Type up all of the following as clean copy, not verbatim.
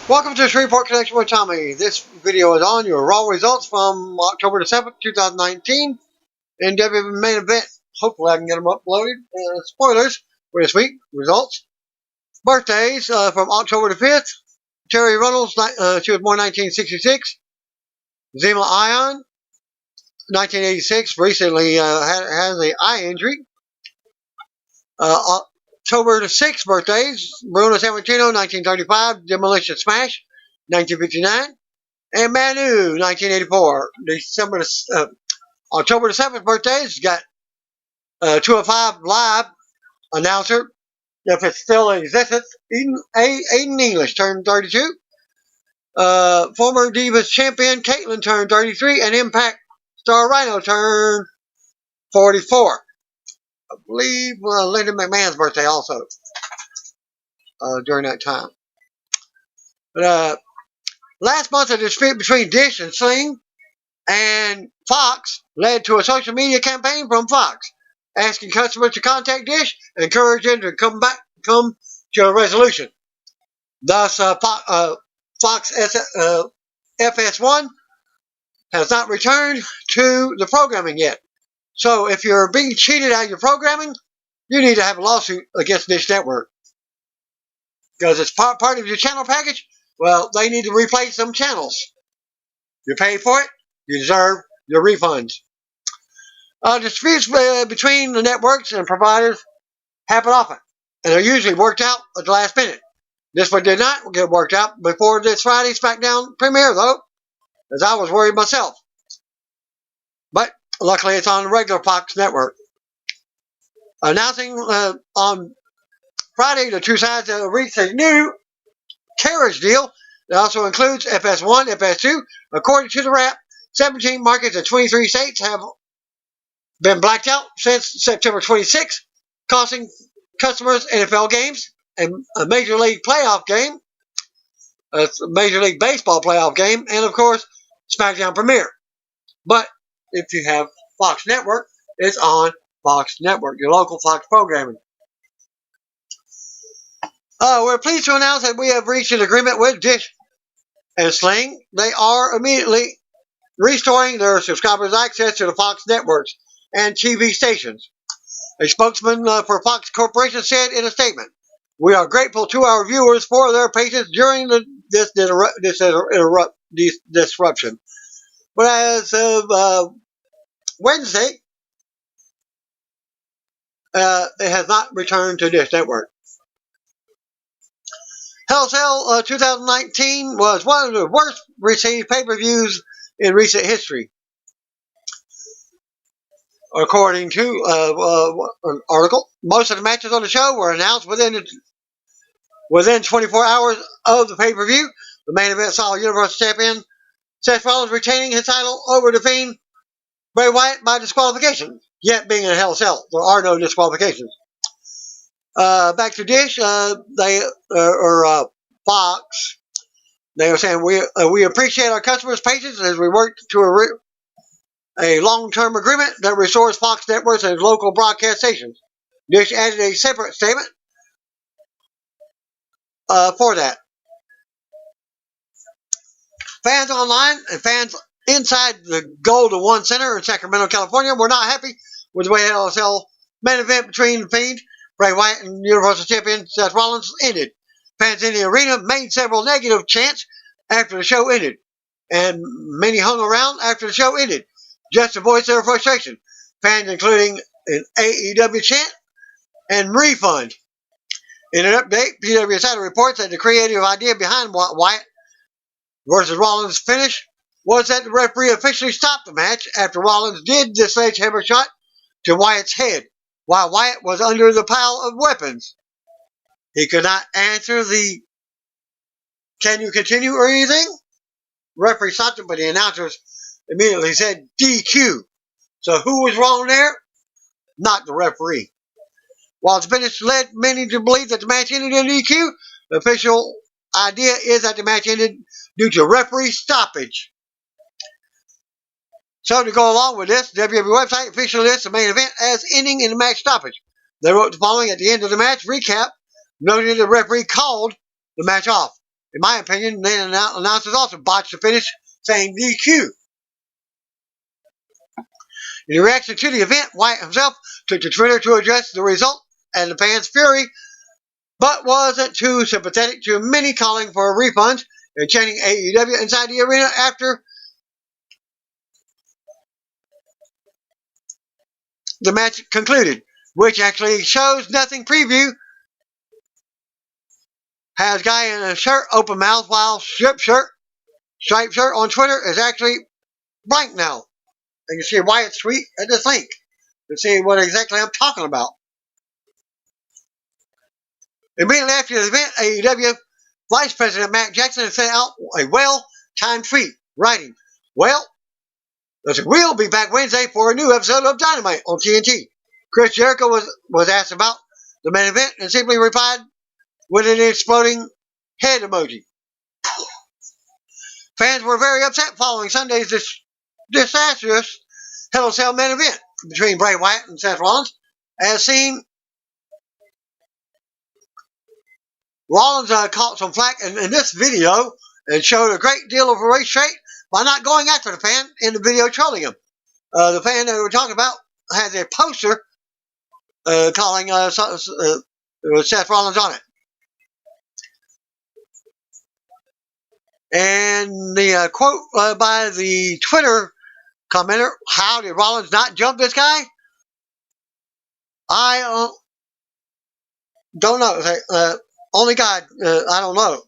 Welcome to Shreveport Connection with Tommy. This video is on your Raw results from October the 7th, 2019 in WWE main event. Hopefully I can get them uploaded. Spoilers for this week. Results. Birthdays from October the 5th. Terry Runnels, she was born 1966. Zima Ion, 1986. Recently has an eye injury. October the 6th birthdays, Bruno Sammartino, 1935, Demolition Smash, 1959, and Manu, 1984. October the 7th birthdays, got 205 Live announcer, if it still exists, Aiden English turned 32. Former Divas champion Caitlyn turned 33, and Impact star Rhino turned 44. I believe Linda McMahon's birthday also during that time. But last month, a dispute between Dish and Sling and Fox led to a social media campaign from Fox asking customers to contact Dish and encourage them to come to a resolution. Thus, Fox FS1 has not returned to the programming yet. So if you're being cheated out of your programming, you need to have a lawsuit against Dish Network. Because it's part of your channel package, well, they need to replace some channels. You paid for it, you deserve your refunds. Disputes between the networks and providers happen often, and they're usually worked out at the last minute. This one did not get worked out before this Friday SmackDown premiere, though, as I was worried myself. But luckily, it's on the regular Fox network. Announcing on Friday, the two sides reached a new carriage deal that also includes FS1, FS2. According to the Wrap, 17 markets in 23 states have been blacked out since September 26, costing customers NFL games, a Major League playoff game, a Major League Baseball playoff game, and of course, SmackDown premiere. But if you have Fox Network, it's on Fox Network, your local Fox programming. We're pleased to announce that we have reached an agreement with Dish and Sling. They are immediately restoring their subscribers' access to the Fox networks and TV stations. A spokesman for Fox Corporation said in a statement, "We are grateful to our viewers for their patience during this disruption. But as of Wednesday, it has not returned to Dish Network." Hell Cell 2019 was one of the worst received pay-per-views in recent history. According to an article, most of the matches on the show were announced within 24 hours of the pay-per-view. The main event saw Universal Champion Seth Rollins retaining his title over the Fiend Bray Wyatt by disqualification. Yet, being in a Hell Cell, there are no disqualifications. Back to Dish, Fox. They were saying we appreciate our customers' patience as we work to a long-term agreement that restores Fox networks and local broadcast stations. Dish added a separate statement for that. Fans online and fans inside the Golden One Center in Sacramento, California, were not happy with the way the LSL main event between the Fiend, Bray Wyatt, and Universal Champion Seth Rollins ended. Fans in the arena made several negative chants after the show ended, and many hung around after the show ended just to voice their frustration. Fans including an AEW chant and refund. In an update, PW Insider reports that the creative idea behind Wyatt versus Rollins' finish was that the referee officially stopped the match after Rollins did the sledgehammer shot to Wyatt's head while Wyatt was under the pile of weapons. He could not answer the "can you continue" or anything. The referee stopped him, but the announcers immediately said DQ. So who was wrong there? Not the referee. While the finish led many to believe that the match ended in DQ, the official idea is that the match ended due to referee stoppage. So to go along with this, the WWE website officially lists the main event as ending in a match stoppage. They wrote the following at the end of the match recap, noting the referee called the match off. In my opinion, the announcers also botched the finish, saying DQ. In reaction to the event, Wyatt himself took to Twitter to address the result and the fans' fury, but wasn't too sympathetic to many calling for a refund and chanting AEW inside the arena after the match concluded, which actually shows nothing. Preview has guy in a shirt, open mouth, while striped shirt on Twitter is actually blank now. You can see Wyatt's tweet at this link to see what exactly I'm talking about. Immediately after the event, AEW Vice President Matt Jackson sent out a well-timed tweet, writing, "Well, we'll be back Wednesday for a new episode of Dynamite on TNT." Chris Jericho was asked about the main event and simply replied with an exploding head emoji. Fans were very upset following Sunday's disastrous Hell in a Cell main event between Bray Wyatt and Seth Rollins. As seen, Rollins caught some flack in this video and showed a great deal of restraint by not going after the fan in the video, trolling him. The fan that we're talking about has a poster calling Seth Rollins on it. And the quote by the Twitter commenter, "How did Rollins not jump this guy?" I don't know. Only God, I don't know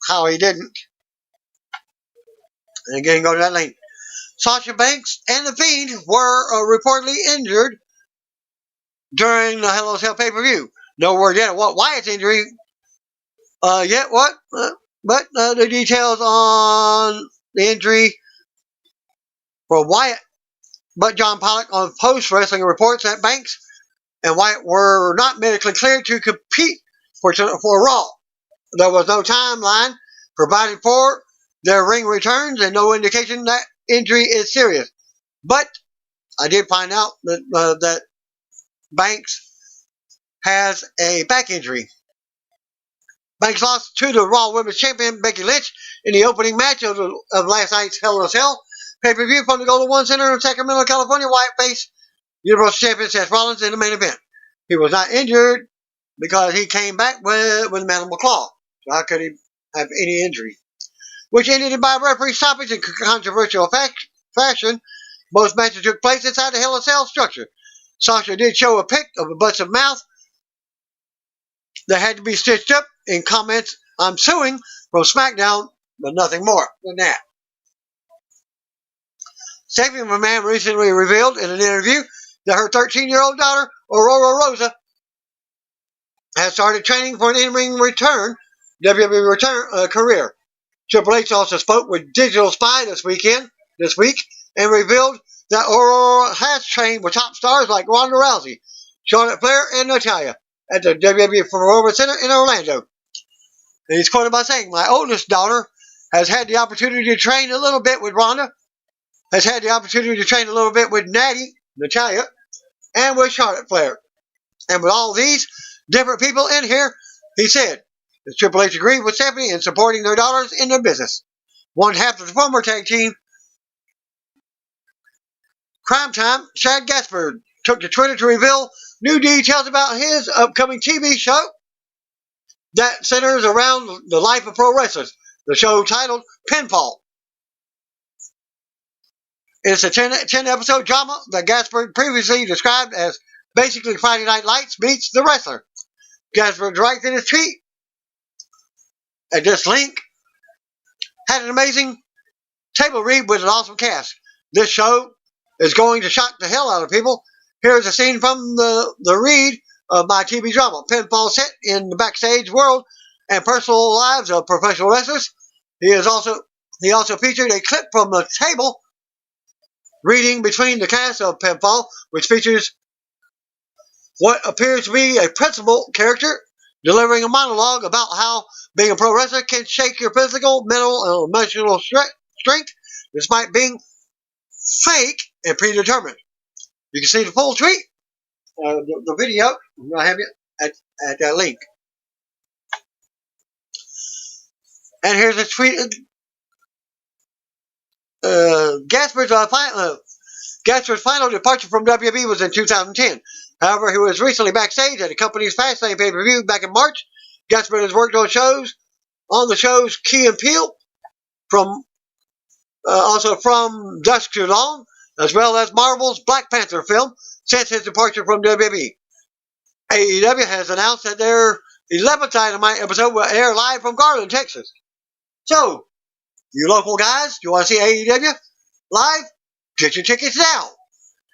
how he didn't. And again, go to that link. Sasha Banks and The Fiend were reportedly injured during the Hell in a Cell pay-per-view. No word yet of what Wyatt's injury yet. What? But the details on the injury for Wyatt. But John Pollock on Post Wrestling reports that Banks and Wyatt were not medically cleared to compete for Raw. There was no timeline provided for their ring returns and no indication that injury is serious. But I did find out that Banks has a back injury. Banks lost to the Raw Women's Champion Becky Lynch in the opening match of last night's Hell in a Cell pay-per-view from the Golden One Center in Sacramento, California. Wyatt faced Universal Champion Seth Rollins in the main event. He was not injured because he came back with a Mandible Claw. So how could he have any injury? Which ended by referee stoppage in controversial fashion. Most matches took place inside the Hell in a Cell structure. Sasha did show a pic of a busted mouth that had to be stitched up in comments, "I'm suing," from SmackDown, but nothing more than that. Stephanie McMahon recently revealed in an interview that her 13-year-old daughter, Aurora Rosa, has started training for an in-ring WWE return career. Triple H also spoke with Digital Spy this week, and revealed that Aurora has trained with top stars like Ronda Rousey, Charlotte Flair, and Natalya at the WWE Performance Center in Orlando. And he's quoted by saying, "My oldest daughter has had the opportunity to train a little bit with Ronda, has had the opportunity to train a little bit with Natalya, and with Charlotte Flair. And with all these different people in here," he said, as Triple H agreed with Stephanie in supporting their daughters in their business. One half of the former tag team, Crime Time, Shad Gaspard, took to Twitter to reveal new details about his upcoming TV show that centers around the life of pro wrestlers. The show titled Pinfall. It's a 10-episode drama that Gaspard previously described as basically Friday Night Lights meets The Wrestler. Gaspard directed his tweet at this link. Had an amazing table read with an awesome cast. This show is going to shock the hell out of people. Here's a scene from the read of my TV drama, Pinfall, set in the backstage world and personal lives of professional wrestlers. He also featured a clip from the table reading between the cast of Pinfall, which features what appears to be a principal character delivering a monologue about how being a pro wrestler can shake your physical, mental, and emotional strength despite being fake and predetermined. You can see the full tweet, the video. I'm going to have it at that link. And here's a tweet. Gaspard's final departure from WWE was in 2010. However, he was recently backstage at the company's Fastlane pay-per-view back in March. Gaspard has worked on the shows Key and Peele, also from Dusk to Dawn, as well as Marvel's Black Panther film since his departure from WWE. AEW has announced that their 11th Dynamite episode will air live from Garland, Texas. So, you local guys, you want to see AEW live? Get your tickets now.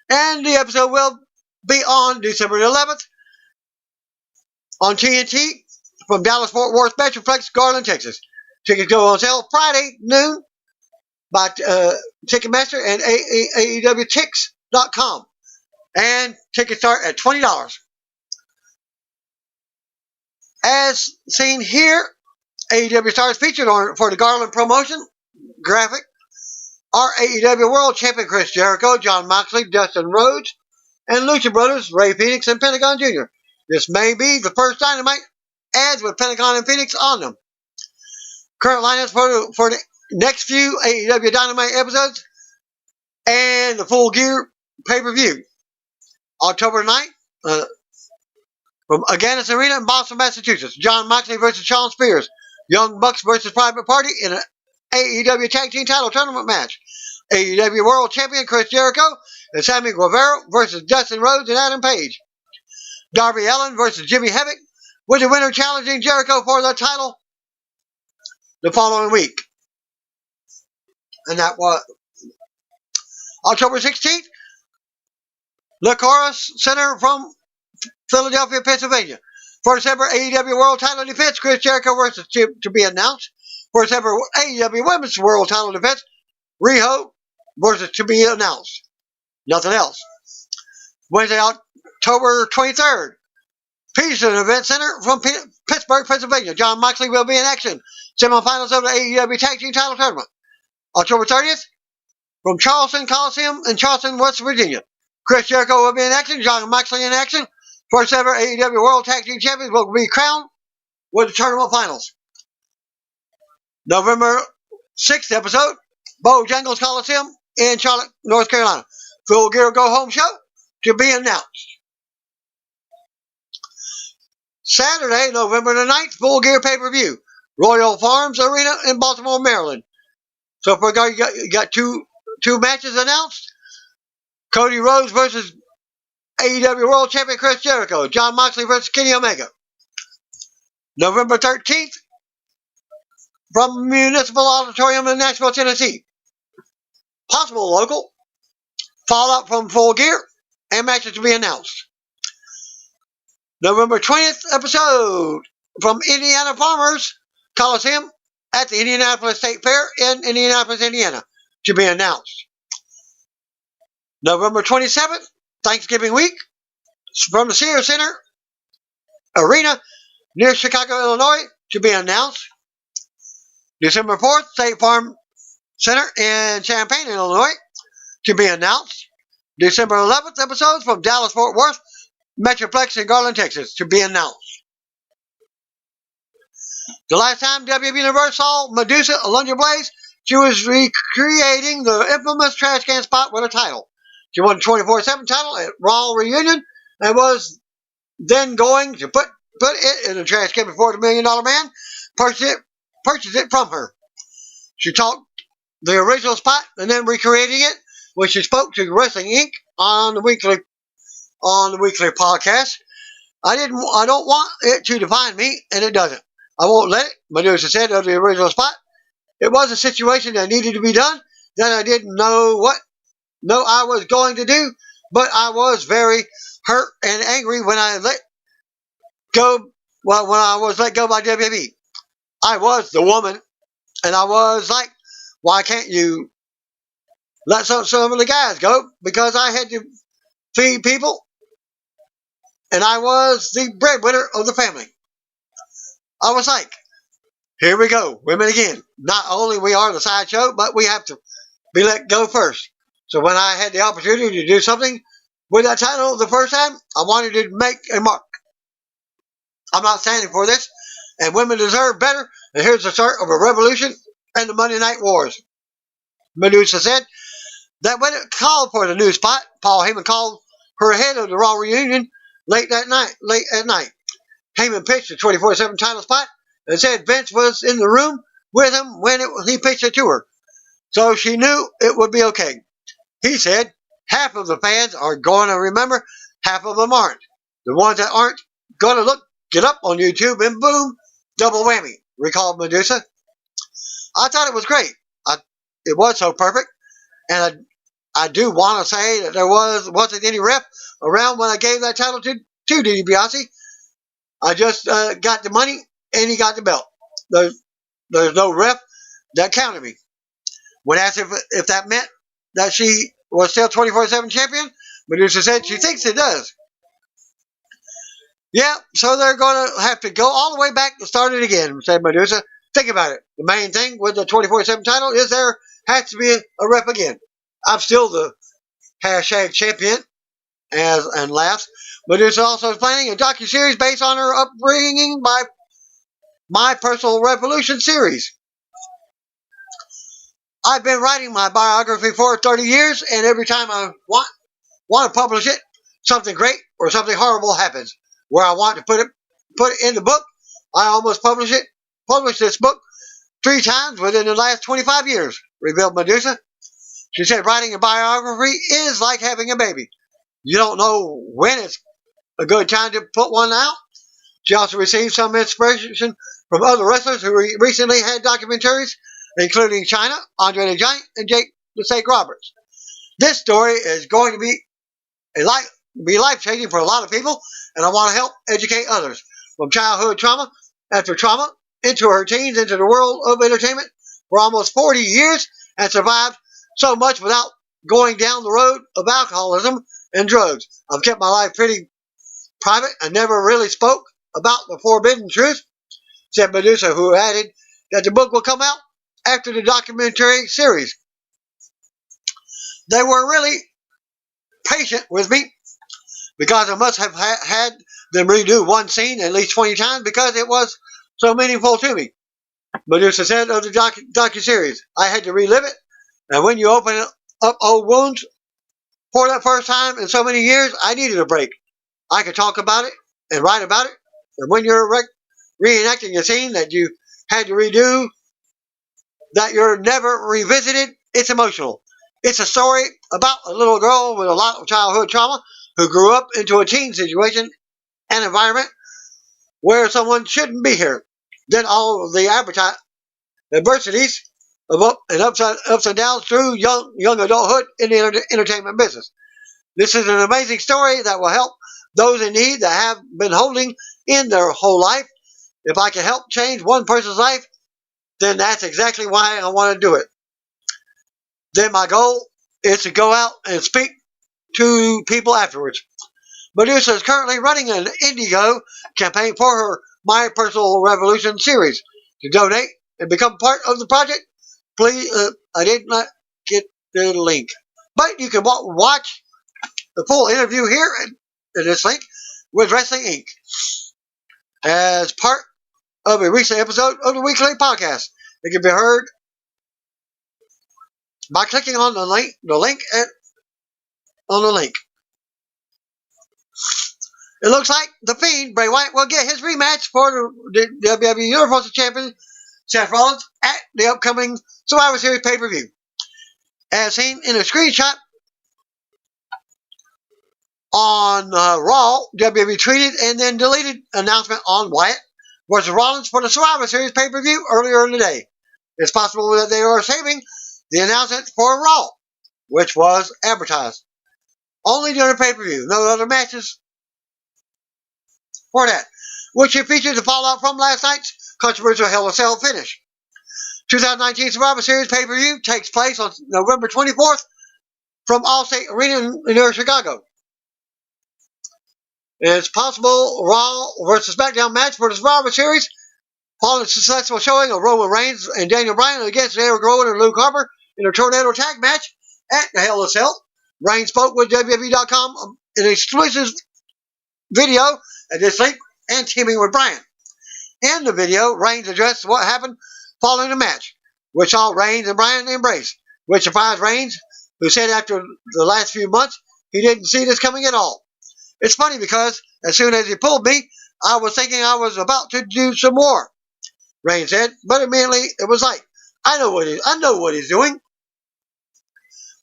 And the episode will be on December 11th on TNT from Dallas-Fort Worth Metroplex, Garland, Texas. Tickets go on sale Friday noon by Ticketmaster and AEWTix.com. And tickets start at $20. As seen here, AEW stars featured for the Garland promotion graphic are AEW World Champion Chris Jericho, Jon Moxley, Dustin Rhodes, and Lucha Brothers, Ray Phoenix, and Pentagon Jr. This may be the first Dynamite ads with Pentagon and Phoenix on them. Current lineups for the next few AEW Dynamite episodes and the Full Gear pay-per-view. October 9th, from Agganis Arena in Boston, Massachusetts. Jon Moxley versus Shawn Spears. Young Bucks versus Private Party in an AEW Tag Team Title Tournament match. AEW World Champion Chris Jericho and Sammy Guevara versus Dustin Rhodes and Adam Page. Darby Allin versus Jimmy Havoc, with the winner challenging Jericho for the title the following week. And that was October 16th. Liacouras Center from Philadelphia, Pennsylvania. First ever AEW World Title Defense, Chris Jericho versus to be announced. First ever AEW Women's World Title Defense, Riho versus to be announced. Nothing else. Wednesday, October 23rd. Peterson Event Center from Pittsburgh, Pennsylvania. Jon Moxley will be in action. Semifinals of the AEW Tag Team Title Tournament. October 30th. From Charleston Coliseum in Charleston, West Virginia. Chris Jericho will be in action. Jon Moxley in action. First ever AEW World Tag Team Champions will be crowned with the tournament finals. November 6th episode, Bojangles Coliseum in Charlotte, North Carolina. Full Gear Go Home show to be announced. Saturday, November the 9th, Full Gear pay-per-view. Royal Farms Arena in Baltimore, Maryland. So for you got two matches announced. Cody Rhodes versus AEW World Champion Chris Jericho. Jon Moxley versus Kenny Omega. November 13th, from Municipal Auditorium in Nashville, Tennessee. Possible local. Fallout from Full Gear and matches to be announced. November 20th episode from Indiana Farmers Coliseum at the Indianapolis State Fair in Indianapolis, Indiana, to be announced. November 27th, Thanksgiving week, from the Sears Center Arena near Chicago, Illinois, to be announced. December 4th, State Farm Center in Champaign, Illinois, to be announced. December 11th episodes from Dallas-Fort Worth Metroplex in Garland, Texas, to be announced. The last time WWE Universe saw Medusa Alundra Blaze, she was recreating the infamous trash can spot with a title. She won the 24/7 title at Raw Reunion and was then going to put it in a trash can before the $1 Million Man purchased it from her. She talked the original spot and then recreating it when she spoke to Wrestling Inc. on the weekly podcast. I don't want it to define me, and it doesn't. I won't let it, Medusa said of the original spot. It was a situation that needed to be done that I didn't know what I was going to do, but I was very hurt and angry when I let go. Well, when I was let go by WWE, I was the woman, and I was like, why can't you let some of the guys go? Because I had to feed people, and I was the breadwinner of the family. I was like, here we go, women again. Not only we are the sideshow, but we have to be let go first. So when I had the opportunity to do something with that title the first time, I wanted to make a mark. I'm not standing for this, and women deserve better, and here's the start of a revolution and the Monday Night Wars. Medusa said that when it called for the new spot, Paul Heyman called her ahead of the Raw reunion late at night. Heyman pitched the 24/7 title spot and said Vince was in the room with him when he pitched it to her, so she knew it would be okay. He said, half of the fans are going to remember, half of them aren't. The ones that aren't going to get up on YouTube and boom, double whammy, recalled Medusa. I thought it was great. It was so perfect, and I do want to say that there wasn't any ref around when I gave that title to DiBiase. I just got the money and he got the belt. There's no ref that counted me. When asked if that meant that she was still 24/7 champion, Medusa said she thinks it does. Yeah, so they're going to have to go all the way back to start it again, said Medusa. Think about it. The main thing with the 24/7 title is there has to be a rep again. I'm still the hashtag champion, and laughs. Medusa also is planning a docuseries based on her upbringing by My Personal Revolution series. I've been writing my biography for 30 years, and every time I want to publish it, something great or something horrible happens. Where I want to put it in the book, I almost published this book 3 times within the last 25 years, revealed Medusa. She said writing a biography is like having a baby. You don't know when it's a good time to put one out. She also received some inspiration from other wrestlers who recently had documentaries, including China, Andre the Giant, and Jake the Snake Roberts. This story is going to be life-changing for a lot of people, and I want to help educate others. From childhood trauma, after trauma, into her teens, into the world of entertainment for almost 40 years, and survived so much without going down the road of alcoholism and drugs. I've kept my life pretty private and never really spoke about the forbidden truth, said Medusa, who added that the book will come out after the documentary series. They were really patient with me because I must have had them redo one scene at least 20 times because it was so meaningful to me. Medusa said of the docuseries, I had to relive it, and when you open up old wounds for that first time in so many years, I needed a break. I could talk about it and write about it, and when you're reenacting a scene that you had to redo, that you're never revisited, it's emotional. It's a story about a little girl with a lot of childhood trauma who grew up into a teen situation and environment where someone shouldn't be here. Then all of the adversities of ups and downs through young adulthood in the entertainment business. This is an amazing story that will help those in need that have been holding in their whole life. If I can help change one person's life, then that's exactly why I want to do it. Then my goal is to go out and speak to people afterwards. Medusa is currently running an Indigo campaign for her My Personal Revolution series. To donate and become part of the project, please, I did not get the link. But you can watch the full interview here at this link with Wrestling Inc. as part of a recent episode of the weekly podcast. It can be heard by clicking on the link. It looks like The Fiend, Bray Wyatt, will get his rematch for the WWE Universal Champion, Seth Rollins, at the upcoming Survivor Series pay-per-view. As seen in a screenshot on Raw, WWE tweeted and then deleted announcement on Wyatt versus Rollins for the Survivor Series pay-per-view earlier in the day. It's possible that they are saving the announcement for Raw, which was advertised only during the pay-per-view. No other matches for that, which features the fallout from last night's controversial Hell in a Cell finish. 2019 Survivor Series pay-per-view takes place on November 24th from Allstate Arena near Chicago. It's possible Raw versus SmackDown match for the Survivor Series following a successful showing of Roman Reigns and Daniel Bryan against Eric Rowan and Luke Harper in a tornado tag match at the Hell in a Cell. Reigns spoke with WWE.com in an exclusive video at this link and teaming with Bryan. In the video, Reigns addressed what happened following the match, which saw Reigns and Bryan embrace, which surprised Reigns, who said after the last few months he didn't see this coming at all. It's funny because as soon as he pulled me, I was thinking I was about to do some more, Reigns said, but immediately it was like, I know what he's doing.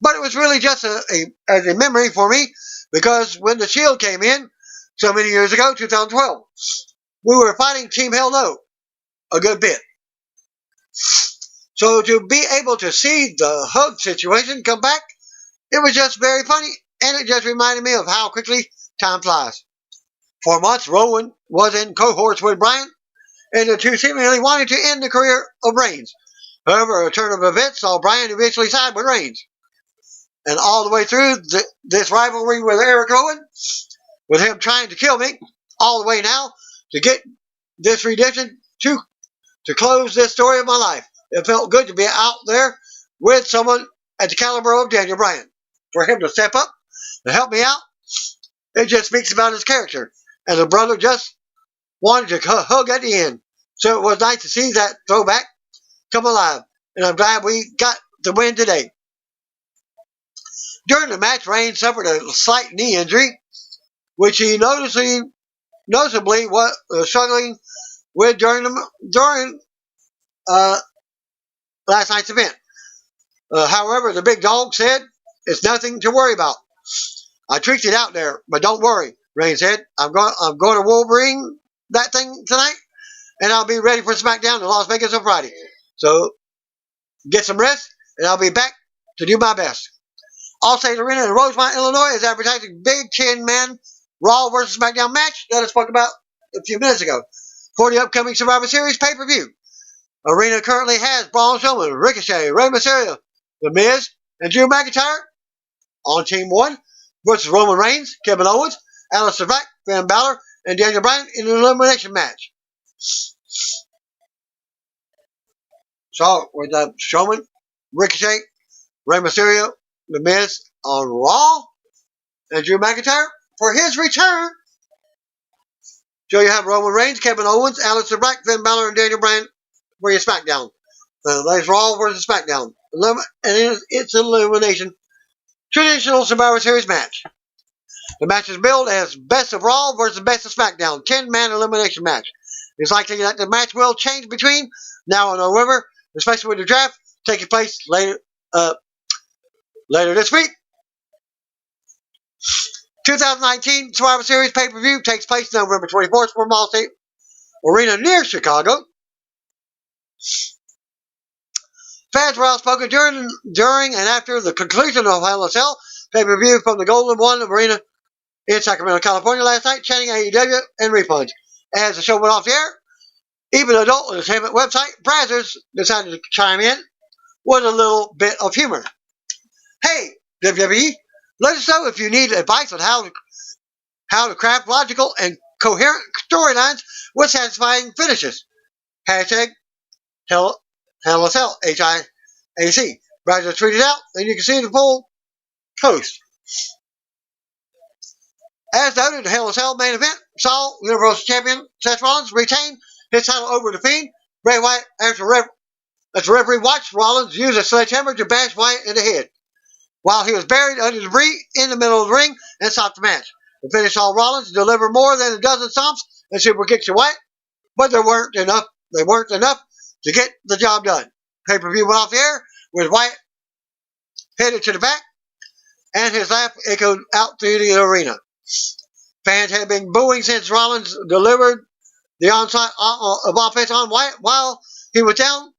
But it was really just as a memory for me, because when the Shield came in so many years ago, 2012, we were fighting Team Hell No a good bit. So to be able to see the hug situation come back, it was just very funny, and it just reminded me of how quickly time flies. For months, Rowan was in cohorts with Bryan, and the two seemingly wanted to end the career of Reigns. However, a turn of events saw Bryan eventually side with Reigns. And all the way through this rivalry with Eric Rowan, with him trying to kill me, all the way now to get this redemption to close this story of my life. It felt good to be out there with someone at the caliber of Daniel Bryan. For him to step up and help me out, it just speaks about his character. And the brother just wanted to hug at the end. So it was nice to see that throwback come alive. And I'm glad we got the win today. During the match, Reigns suffered a slight knee injury, which he noticeably was struggling with during last night's event. However, the big dog said, it's nothing to worry about. I tweaked it out there, but don't worry, Reigns said. I'm going to Wolverine that thing tonight, and I'll be ready for SmackDown in Las Vegas on Friday. So get some rest, and I'll be back to do my best. Allstate Arena in Rosemont, Illinois is advertising Big 10-man Raw vs. SmackDown match that I spoke about a few minutes ago for the upcoming Survivor Series pay-per-view. Arena currently has Braun Strowman, Ricochet, Rey Mysterio, The Miz, and Drew McIntyre on Team 1 versus Roman Reigns, Kevin Owens, Aleister Black, Finn Balor, and Daniel Bryan in an elimination match. So, with Strowman, Ricochet, Rey Mysterio, The Miz on Raw, and Drew McIntyre for his return. So you have Roman Reigns, Kevin Owens, Aleister Black, Finn Balor, and Daniel Bryan for your SmackDown. There's Raw versus SmackDown. And it's an elimination traditional Survivor Series match. The match is billed as Best of Raw versus Best of SmackDown, 10-man elimination match. It's likely that the match will change between now and November, especially with the draft taking place later this week. 2019 Survivor Series pay-per-view takes place November 24th from Allstate Arena near Chicago. Fans were outspoken during and after the conclusion of Hell in a Cell pay-per-view from the Golden One Arena in Sacramento, California last night, chanting AEW and refunds. As the show went off the air, even adult entertainment website Brazzers decided to chime in with a little bit of humor. Hey, WWE, let us know if you need advice on how to craft logical and coherent storylines with satisfying finishes. Hashtag Hell in a Cell, HIAC. Brazzers tweeted out, and you can see the full post. As noted, the Hell in a Cell main event saw Universal Champion Seth Rollins retain his title over the Fiend, Bray Wyatt, after the referee watched Rollins use a sledgehammer to bash Wyatt in the head, while he was buried under debris in the middle of the ring and stopped the match. The finish saw Rollins deliver more than a dozen stomps and super kicks to Wyatt, but they weren't enough to get the job done. Pay-per-view went off the air with Wyatt headed to the back, and his laugh echoed out through the arena. Fans had been booing since Rollins delivered the onslaught of offense on Wyatt while he was down,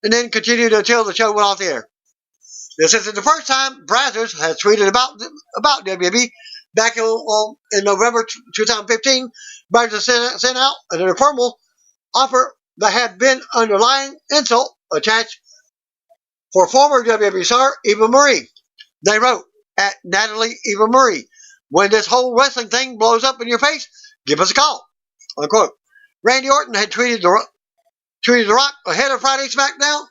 and then continued until the show went off the air. This isn't the first time Brazzers has tweeted about WWE. Back in November 2015, Brazzers sent out an informal offer that had been underlying insult attached for former WWE star Eva Marie. They wrote, at Natalie Eva Marie, when this whole wrestling thing blows up in your face, give us a call. Unquote. Randy Orton had tweeted The Rock ahead of Friday's SmackDown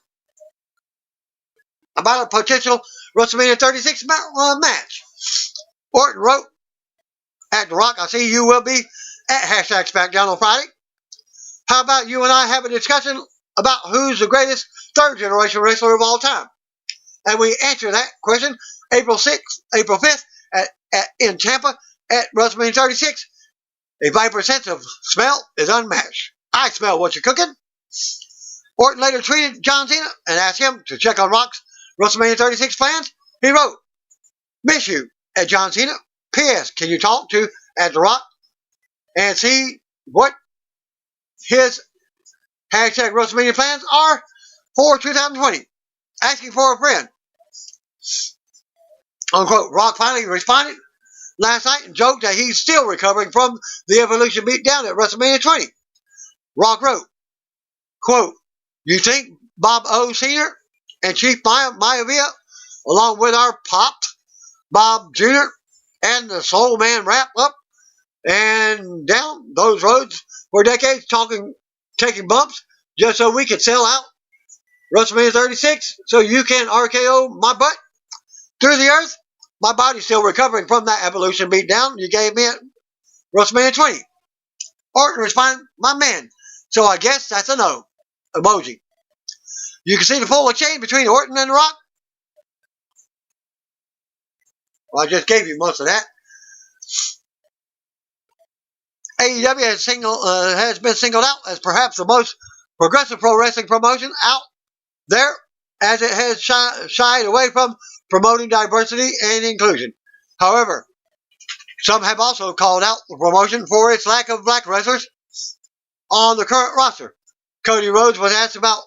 about a potential WrestleMania 36 match. Orton wrote, at The Rock, I see you will be at hashtag SmackDown on Friday. How about you and I have a discussion about who's the greatest third generation wrestler of all time? And we answer that question April 6th, April 5th in Tampa at WrestleMania 36. A Viper's sense of smell is unmatched. I smell what you're cooking. Orton later tweeted John Cena and asked him to check on Rock's WrestleMania 36 plans. He wrote, "Miss you at John Cena. P.S. Can you talk to at The Rock and see what his hashtag WrestleMania plans are for 2020? Asking for a friend." Unquote. Rock finally responded last night and joked that he's still recovering from the Evolution beatdown at WrestleMania 20. Rock wrote, quote, "You think Bob O. Sr. and Chief Maivia, along with our Pop, Bob Jr., and the Soul Man wrap up and down those roads for decades taking bumps just so we could sell out WrestleMania 36 so you can RKO my butt through the earth? My body's still recovering from that Evolution beatdown you gave me at WrestleMania 20. Orton responded, "My man, so I guess that's a no." Emoji. You can see the full exchange between Orton and The Rock. Well, I just gave you most of that. AEW has been singled out as perhaps the most progressive pro wrestling promotion out there, as it has shied away from promoting diversity and inclusion. However, some have also called out the promotion for its lack of black wrestlers on the current roster. Cody Rhodes was asked about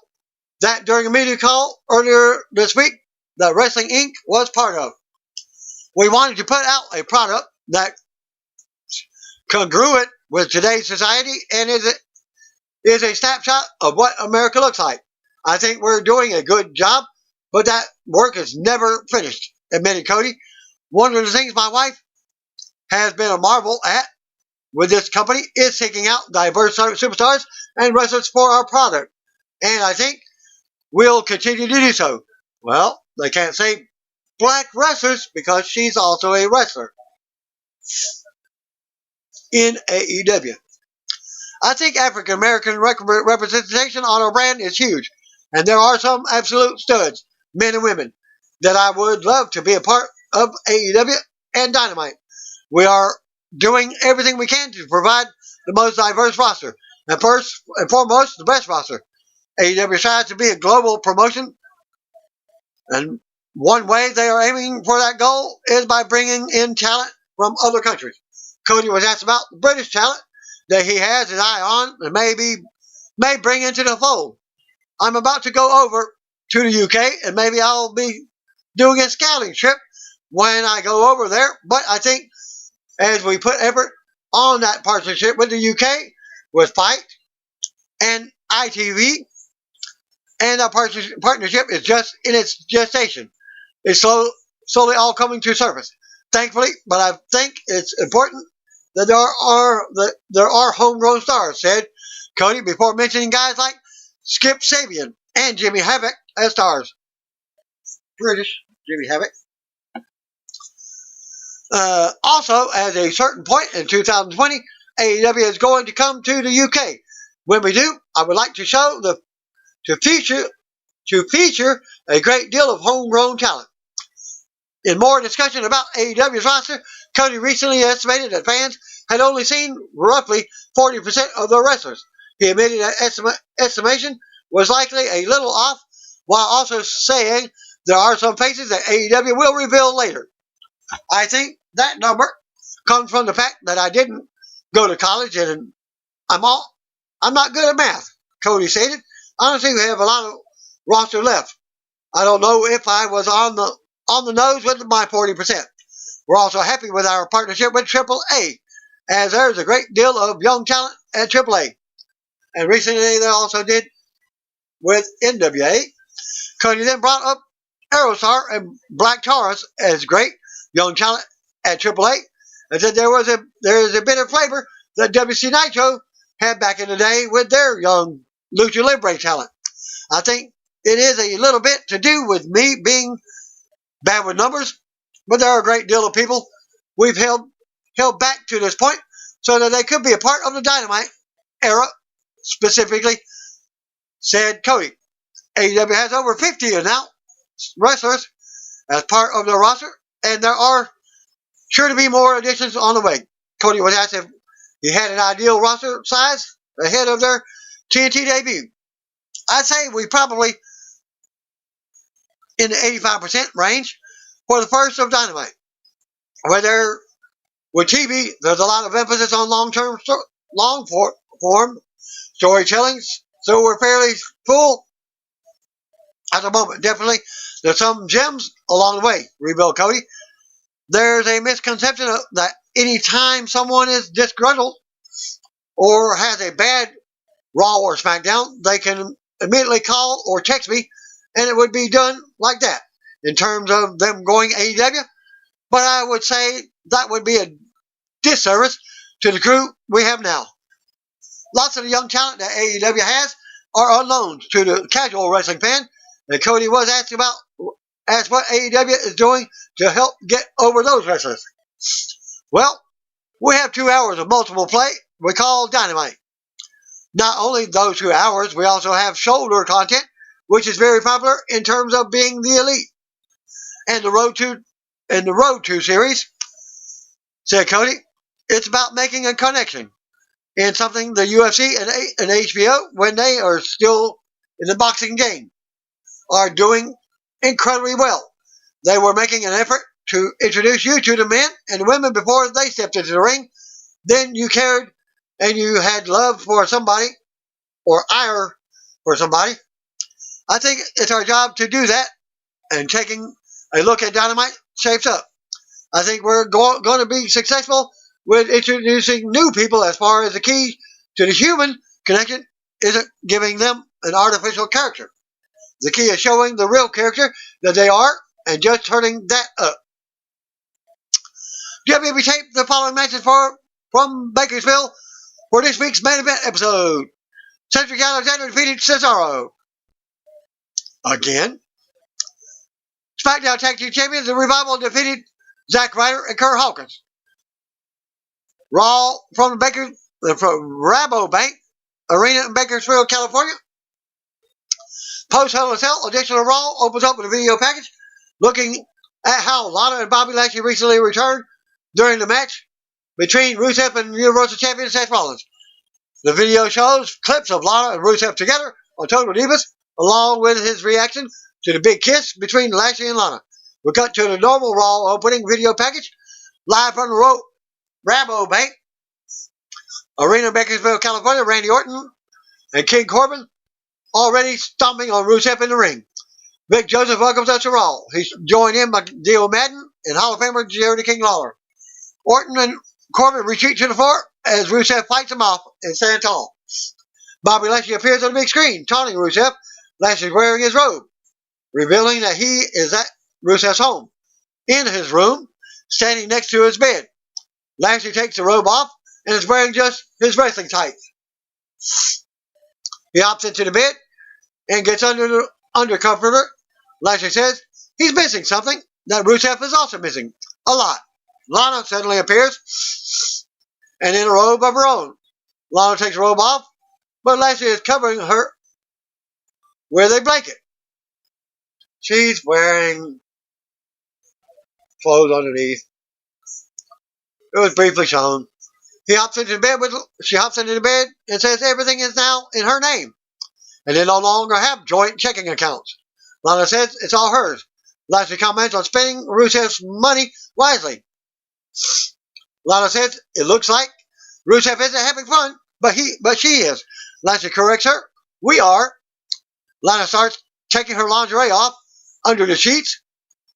that during a media call earlier this week that Wrestling Inc. was part of. "We wanted to put out a product that congruent with today's society and is a snapshot of what America looks like. I think we're doing a good job, but that work is never finished," admitted Cody. "One of the things my wife has been a marvel at with this company is seeking out diverse superstars and wrestlers for our product, and I think we'll continue to do so." Well, they can't say black wrestlers because she's also a wrestler in AEW. I think African American representation on our brand is huge, and there are some absolute studs, men and women, that I would love to be a part of AEW and Dynamite. We are doing everything we can to provide the most diverse roster, and first and foremost, the best roster. AEW strives to be a global promotion, and one way they are aiming for that goal is by bringing in talent from other countries. Cody was asked about the British talent that he has his eye on and may bring into the fold. "I'm about to go over to the UK, and maybe I'll be doing a scouting trip when I go over there, but I think as we put effort on that partnership with the UK, with Fight and ITV, and our partnership is just in its gestation. It's slowly all coming to surface, thankfully, but I think it's important that there are homegrown stars," said Cody, before mentioning guys like Skip Sabian and Jimmy Havoc as stars. British Jimmy Havoc. Also, at a certain point in 2020, AEW is going to come to the UK. When we do, I would like to feature a great deal of homegrown talent. In more discussion about AEW's roster, Cody recently estimated that fans had only seen roughly 40% of their wrestlers. He admitted that estimation was likely a little off, while also saying there are some faces that AEW will reveal later. "I think that number comes from the fact that I didn't go to college and I'm not good at math," Cody stated. "Honestly, we have a lot of roster left. I don't know if I was on the nose with my 40%. We're also happy with our partnership with AAA, as there's a great deal of young talent at AAA. And recently they also did with NWA." Cody then brought up Aerostar and Black Taurus as great young talent at AAA, and said there is a bit of flavor that WC Nitro had back in the day with their young Lucha Libre talent. "I think it is a little bit to do with me being bad with numbers, but there are a great deal of people we've held back to this point so that they could be a part of the Dynamite era specifically, said Cody. AEW has over 50 now wrestlers as part of their roster, and there are sure to be more additions on the way. Cody was asked if he had an ideal roster size ahead of their TNT debut. I'd say we probably in the 85% range for the first of Dynamite. With TV, there's a lot of emphasis on long form storytelling, so we're fairly full at the moment. Definitely, there's some gems along the way. Rebuild Cody. There's a misconception that anytime someone is disgruntled or has a bad Raw or SmackDown, they can immediately call or text me, and it would be done like that in terms of them going AEW. But I would say that would be a disservice to the crew we have now. Lots of the young talent that AEW has are unknowns to the casual wrestling fan, and Cody was asked what AEW is doing to help get over those wrestlers. Well, we have 2 hours of multiple play we call Dynamite. Not only those 2 hours, we also have shoulder content, which is very popular in terms of being the elite. And the Road to series, said Cody, it's about making a connection in something the UFC and HBO, when they are still in the boxing game, are doing incredibly well. They were making an effort to introduce you to the men and women before they stepped into the ring. Then you cared and you had love for somebody or ire for somebody. I think it's our job to do that, and taking a look at Dynamite shapes up. I think we're going to be successful with introducing new people, as far as the key to the human connection isn't giving them an artificial character. The key is showing the real character that they are and just turning that up. WWE taped the following matches from Bakersfield for this week's main event episode. Cedric Alexander defeated Cesaro. Again. SmackDown Tag Team Champions, the Revival defeated Zack Ryder and Kurt Hawkins. Raw from Rabobank Arena in Bakersfield, California. Post Hell in a Cell edition of Raw opens up with a video package looking at how Lana and Bobby Lashley recently returned during the match between Rusev and Universal Champion Seth Rollins. The video shows clips of Lana and Rusev together on Total Divas, along with his reaction to the big kiss between Lashley and Lana. We cut to the normal Raw opening video package, live from the Rabobank Arena in Bakersfield, California. Randy Orton and King Corbin already stomping on Rusev in the ring. Vic Joseph welcomes us to Raw. He's joined in by Dio Madden and Hall of Famer Jerry King Lawler. Orton and Corbin retreat to the floor as Rusev fights him off and stands tall. Bobby Lashley appears on the big screen, taunting Rusev. Lashley wearing his robe, revealing that he is at Rusev's home. In his room, standing next to his bed, Lashley takes the robe off and is wearing just his wrestling tights. He hops into the bed and gets under the undercomforter. Lashley says he's missing something that Rusev is also missing. A lot. Lana suddenly appears and in a robe of her own. Lana takes the robe off, but Lashley is covering her with a blanket. She's wearing clothes underneath. It was briefly shown. She hops into the bed and says everything is now in her name, and they no longer have joint checking accounts. Lana says it's all hers. Lashley comments on spending Rusev's money wisely. Lana says it looks like Rusev isn't having fun, but she is. Lashley corrects her. We are. Lana starts taking her lingerie off under the sheets.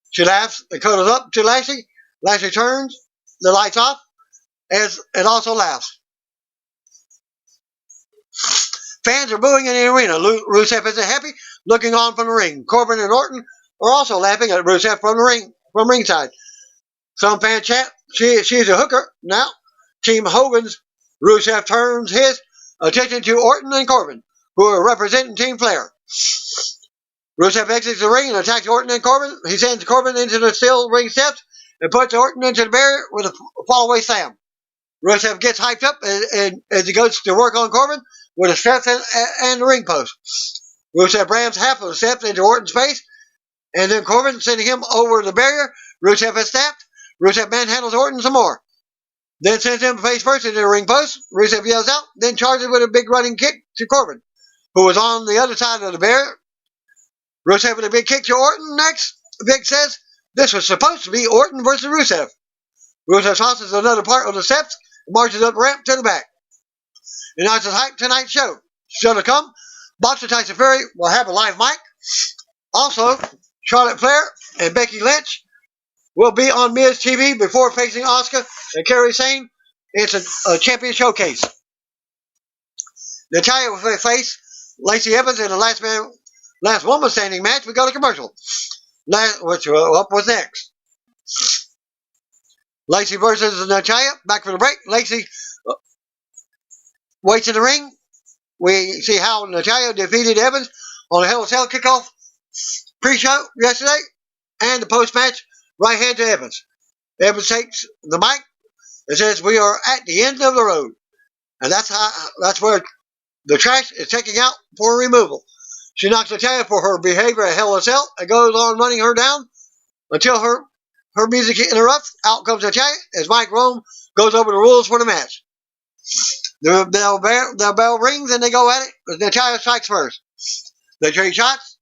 She laughs and cuddles up to Lashley. Lashley turns the lights off and also laughs. Fans are booing in the arena. Rusev isn't happy, looking on from the ring. Corbin and Orton are also laughing at Rusev from ringside. Some fans chant, she's a hooker. Now, Team Hogan's Rusev turns his attention to Orton and Corbin, who are representing Team Flair. Rusev exits the ring and attacks Orton and Corbin. He sends Corbin into the steel ring steps and puts Orton into the barrier with a fallaway slam. Rusev gets hyped up and as he goes to work on Corbin with the steps and the ring post. Rusev rams half of the steps into Orton's face, and then Corbin sending him over the barrier. Rusev is snapped. Rusev manhandles Orton some more. Then sends him face first into the ring post. Rusev yells out, then charges with a big running kick to Corbin, who was on the other side of the barrier. Rusev with a big kick to Orton next. Vic says this was supposed to be Orton versus Rusev. Rusev tosses another part of the steps and marches up the ramp to the back. The announcers hype tonight's show. Still to come, Boxer Tyson Fury will have a live mic. Also, Charlotte Flair and Becky Lynch will be on Miz TV before facing Asuka and Kairi Sane. It's a champion showcase. Natalya will face Lacey Evans in the last woman standing match. We go to commercial. Up was next. Lacey versus Natalya. Back for the break. Lacey waits in the ring. We see how Natalya defeated Evans on the Hell in a Cell kickoff pre-show yesterday, and the post-match right hand to Evans. Evans takes the mic and says, "We are at the end of the road," and that's where the trash is taken out for removal. She knocks Natalya for her behavior at Hell in a Cell and goes on running her down until her music interrupts. Out comes Natalya as Mike Rome goes over the rules for the match. The bell rings and they go at it. Natalya strikes first. They trade shots.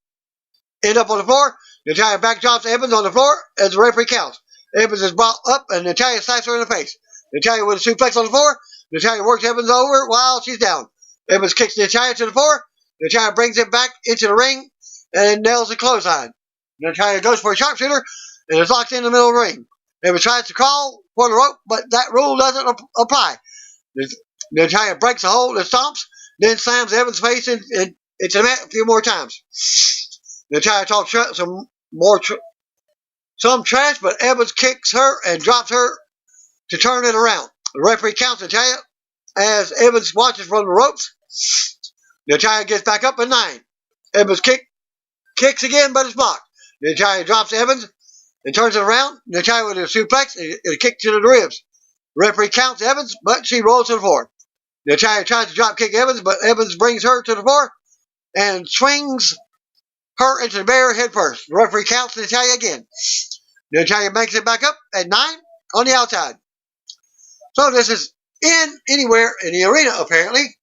End up on the floor. Natalya backdrops Evans on the floor as the referee counts. Evans is brought up and Natalya slaps her in the face. Natalya with a suplex on the floor. Natalya works Evans over while she's down. Evans kicks Natalya to the floor. Natalya brings him back into the ring and nails the clothesline. Natalya goes for a sharpshooter and is locked in the middle of the ring. Evans tries to crawl for the rope, but that rule doesn't apply. Natalya breaks a hold and stomps, then slams Evans' face into the mat a few more times. Natalya talks some trash, but Evans kicks her and drops her to turn it around. The referee counts Natalya as Evans watches from the ropes. Natalya gets back up at 9. Evans kicks again, but it's blocked. Natalya drops Evans and turns it around. Natalya with a suplex and a kick to the ribs. Referee counts Evans, but she rolls to the floor. Natalya tries to drop kick Evans, but Evans brings her to the floor and swings her into the barrier head first. The referee counts Natalya again. Natalya makes it back up at 9 on the outside. So this is anywhere in the arena, apparently.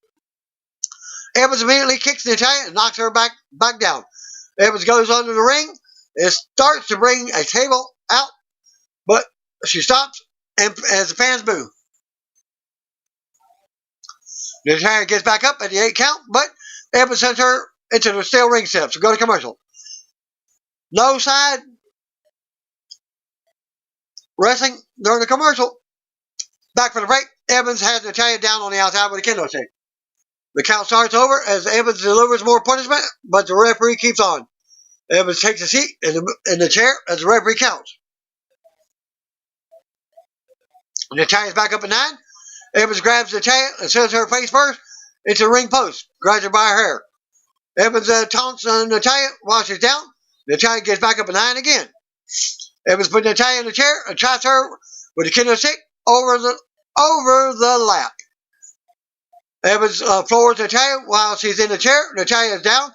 Evans immediately kicks Natalya and knocks her back down. Evans goes under the ring and starts to bring a table out, but she stops and as the fans boo. Natalya gets back up at the 8 count, but Evans sends her into the steel ring steps. So go to commercial. No side wrestling during the commercial. Back for the break. Evans has Natalya down on the outside with a kendo stick. The count starts over as Evans delivers more punishment, but the referee keeps on. Evans takes a seat in the chair as the referee counts. Natalya's back up at 9. Evans grabs Natalya and sends her face first into the ring post. Grabs her by her hair. Evans taunts Natalya while she's down. Natalya gets back up at 9 again. Evans puts Natalya in the chair and traps her with a kendo stick over the lap. Evans floors Natalya while she's in the chair. Natalya is down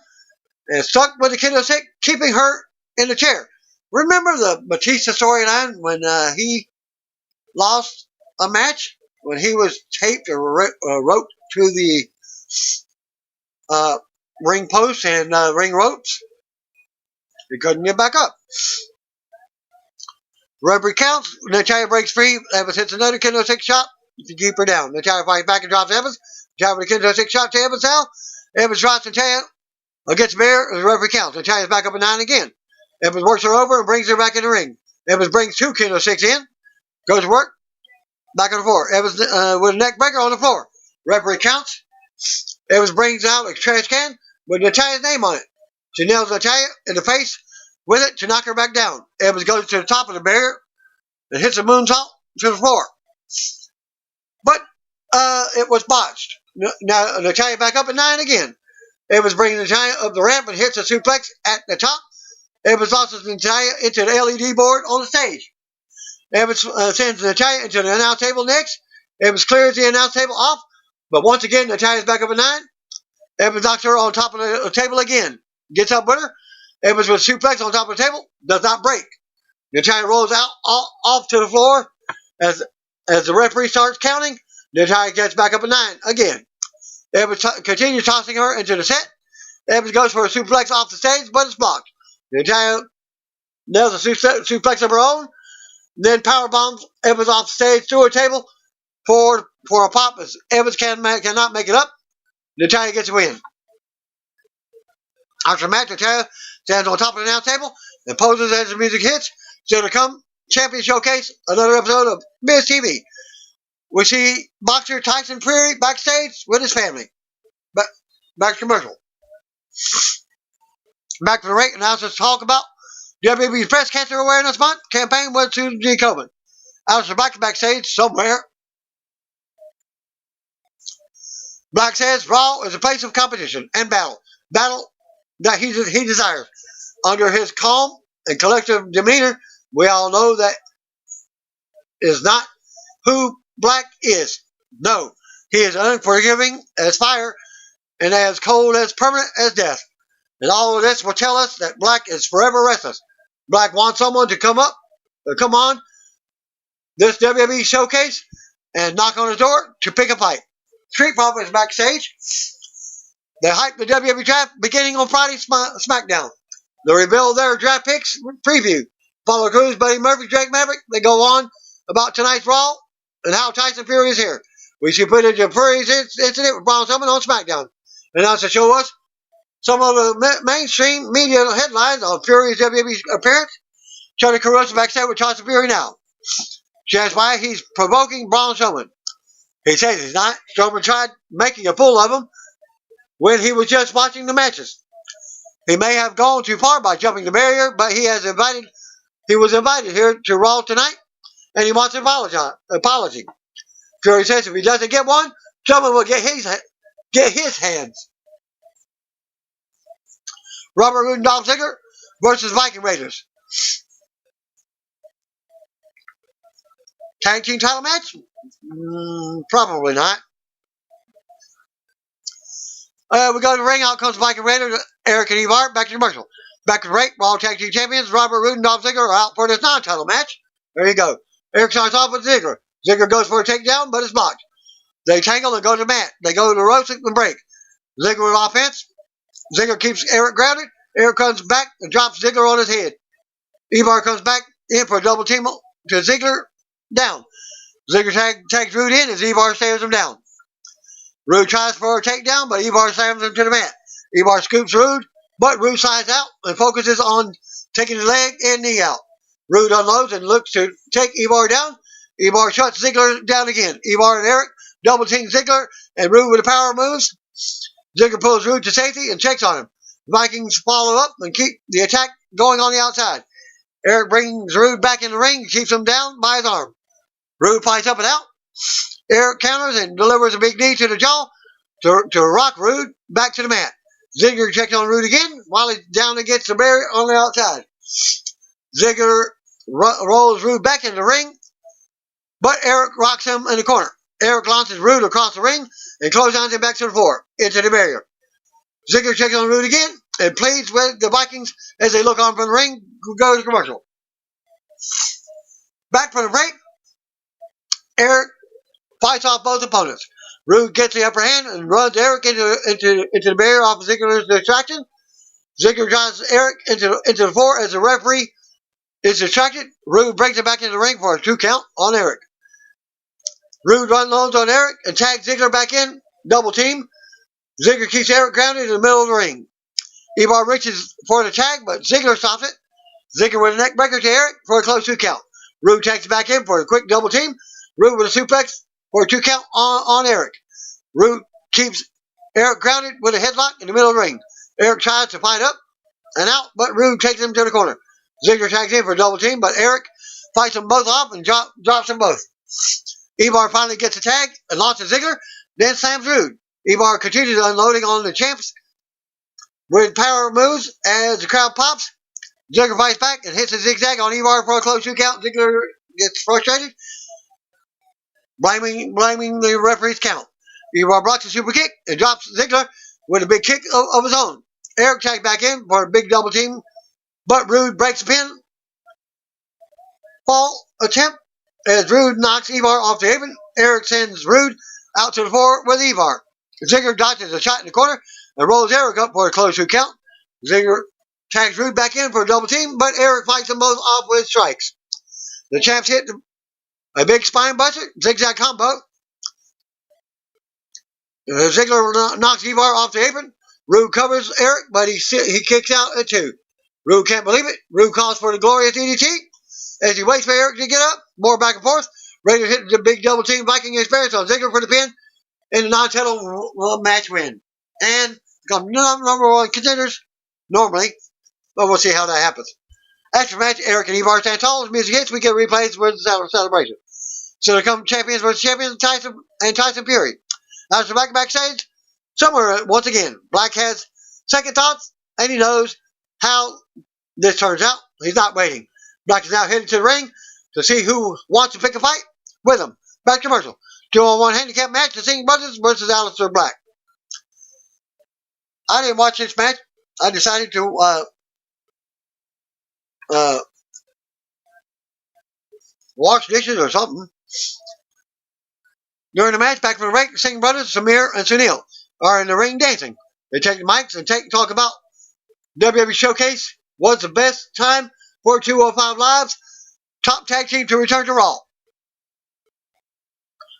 and stuck with the kendo stick, keeping her in the chair. Remember the Batista storyline when he lost a match? When he was taped or roped to the ring post and ring ropes? He couldn't get back up. Referee counts. Natalya breaks free. Evans hits another kendo stick shot to keep her down. Natalya fights back and drops Evans. Natalya with a kendo stick shot to Evans now. Evans drops Natalya against the barrier. The referee counts. Natalya's back up at 9 again. Evans works her over and brings her back in the ring. Evans brings 2 kendo sticks in. Goes to work. Back on the floor. Evans with a neck breaker on the floor. Referee counts. Evans brings out a trash can with Natalya's name on it. She nails Natalya in the face with it to knock her back down. Evans goes to the top of the barrier and hits a moonsault to the floor. But it was botched. Now Natalya back up at 9 again. Evans brings Natalya up the ramp and hits a suplex at the top. Evans launches Natalya into the LED board on the stage. Evans sends Natalya into the announce table next. Evans clears the announce table off, but once again, Natalia's back up at 9. Evans knocks her on top of the table again. Gets up with her. Evans with suplex on top of the table. Does not break. Natalia rolls out off to the floor as the referee starts counting. Natalia gets back up at 9 again. Evans continues tossing her into the set. Evans goes for a suplex off the stage, but it's blocked. Natalia nails a suplex of her own, then power bombs Evans off the stage through a table for a pop as Evans cannot make it up. Natalia gets a win. After the match, Natalia stands on top of the announce table and poses as the music hits. Still to come, Champion Showcase, another episode of Miz TV. We see boxer Tyson Fury backstage with his family. Back to commercial. Back to the ring, announcers talk about WWE's Breast Cancer Awareness Month campaign with Susan G. Komen. Alistair Black backstage somewhere. Black says Raw is a place of competition and battle. Battle that he desires. Under his calm and collective demeanor, we all know that is not who Black is. No, he is unforgiving as fire and as cold as permanent as death. And all of this will tell us that Black is forever restless. Black wants someone to come on this WWE showcase and knock on his door to pick a fight. Street Profits backstage. They hype the WWE draft beginning on Friday SmackDown. They reveal their draft picks preview. Apollo Crews, Buddy Murphy, Drake Maverick. They go on about tonight's Raw and how Tyson Fury is here. We see footage of Fury's incident with Braun Strowman on SmackDown. And also show us some of the mainstream media headlines on Fury's WWE appearance. Tony Caruso backstage with Tyson Fury now. She asks why he's provoking Braun Strowman. He says he's not. Strowman tried making a fool of him when he was just watching the matches. He may have gone too far by jumping the barrier, but he was invited here to Raw tonight, and he wants an apology. Fury says if he doesn't get one, Strowman will get his hands. Robert Roode and Dolph Ziggler versus Viking Raiders. Tag team title match? Probably not. We go to the ring. Out comes Viking Raiders. Eric and Ivar. Back to the commercial. Back to the break. Raw Tag Team Champions Robert Roode and Dolph Ziggler are out for this non-title match. There you go. Eric starts off with Ziggler. Ziggler goes for a takedown, but it's blocked. They tangle and go to the mat. They go to the ropes and break. Ziggler with offense. Ziggler keeps Eric grounded. Eric comes back and drops Ziggler on his head. Ivar comes back in for a double team to Ziggler down. Ziggler tags Roode in as Ivar stares him down. Roode tries for a takedown, but Ivar slams him to the mat. Ivar scoops Roode, but Roode slides out and focuses on taking the leg and knee out. Roode unloads and looks to take Ivar down. Ivar shuts Ziggler down again. Ivar and Eric double team Ziggler and Roode with the power moves. Ziggler pulls Roode to safety and checks on him. The Vikings follow up and keep the attack going on the outside. Eric brings Roode back in the ring and keeps him down by his arm. Roode fights up and out. Eric counters and delivers a big knee to the jaw to rock Roode back to the mat. Ziggler checks on Roode again while he's down against the barrier on the outside. Ziggler rolls Roode back in the ring, but Eric rocks him in the corner. Eric launches Roode across the ring and clotheslines him back to the floor, into the barrier. Ziggler checks on Roode again and pleads with the Vikings as they look on from the ring, go to commercial. Back from the break, Eric fights off both opponents. Roode gets the upper hand and runs Eric into the barrier off of Ziggler's distraction. Ziggler drives Eric into the floor as the referee is distracted. Roode brings it back into the ring for a 2 count on Eric. Roode unloads on Eric and tags Ziggler back in, double team. Ziggler keeps Eric grounded in the middle of the ring. Ivar reaches for the tag, but Ziggler stops it. Ziggler with a neck breaker to Eric for a close 2 count. Roode tags back in for a quick double team. Roode with a suplex for a 2 count on Eric. Roode keeps Eric grounded with a headlock in the middle of the ring. Eric tries to fight up and out, but Roode takes him to the corner. Ziggler tags in for a double team, but Eric fights them both off and drops them both. Ivar finally gets a tag and launches Ziggler, then slams Roode. Ivar continues unloading on the champs with power moves as the crowd pops. Ziggler fights back and hits a zigzag on Ivar for a close 2 count. Ziggler gets frustrated. blaming the referee's count. Ivar blocks a super kick and drops Ziggler with a big kick of his own. Eric tags back in for a big double team, but Rude breaks the pin. Fall attempt as Rude knocks Ivar off the apron. Eric sends Rude out to the floor with Ivar. Ziggler dodges a shot in the corner and rolls Eric up for a close 2 count. Ziggler tags Rude back in for a double team, but Eric fights them both off with strikes. The champs hit a big spine buster, zigzag combo. Ziggler knocks Ivar off the apron. Rude covers Eric, but he kicks out at 2. Rude can't believe it. Rude calls for the glorious DDT. As he waits for Eric to get up, more back and forth. Raiders hit the big double team Viking experience on Ziggler for the pin in the non-title match win. And become number 1 contenders normally, but we'll see how that happens. After the match, Eric and Ivar stand tall as music hits. We get replays with the celebration. So they come champions versus champions, Tyson Fury. After backstage, somewhere once again, Black has second thoughts and he knows how this turns out. He's not waiting. Black is now headed to the ring to see who wants to pick a fight with him. Back to commercial. 2-on-1 handicap match, the Singing Brothers versus Aleister Black. I didn't watch this match. I decided to wash dishes or something. During the match, back from the ring, the Singing Brothers, Samir and Sunil, are in the ring dancing. They take the mics and talk about WWE Showcase was the best time for 205 Live's top tag team to return to Raw.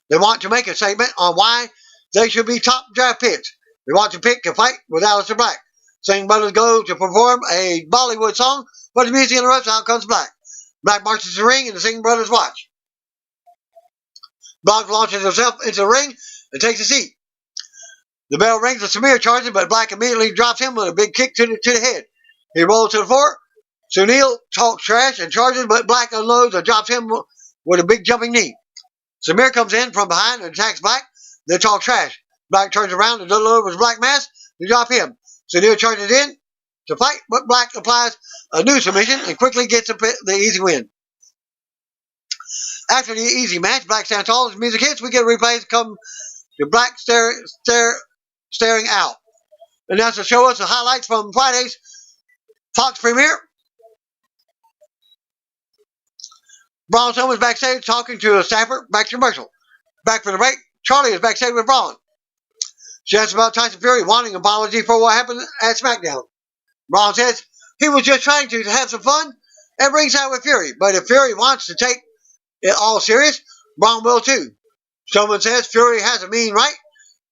They want to make a statement on why they should be top draft picks. They want to pick a fight with Aleister Black. Singing Brothers go to perform a Bollywood song, but the music interrupts. Out comes Black. Black marches to the ring and the Singing Brothers watch. Black launches himself into the ring and takes a seat. The bell rings and Samir charges, but Black immediately drops him with a big kick to the head. He rolls to the floor. Sunil talks trash and charges, but Black unloads and drops him with a big jumping knee. Samir comes in from behind and attacks Black. They talk trash. Black turns around and delivers Black Mass to drop him. Sunil charges in to fight, but Black applies a new submission and quickly gets the easy win. After the easy match, Black stands tall as music hits. We get replays come to Black staring out. Announcer show us the highlights from Friday's Fox premiere. Braun Strowman is backstage talking to a staffer. Back to commercial. Back for the break. Charlie is backstage with Braun. She asks about Tyson Fury wanting an apology for what happened at SmackDown. Braun says he was just trying to have some fun and ringside with Fury. But if Fury wants to take it all serious, Braun will too. Strowman says Fury has a mean right,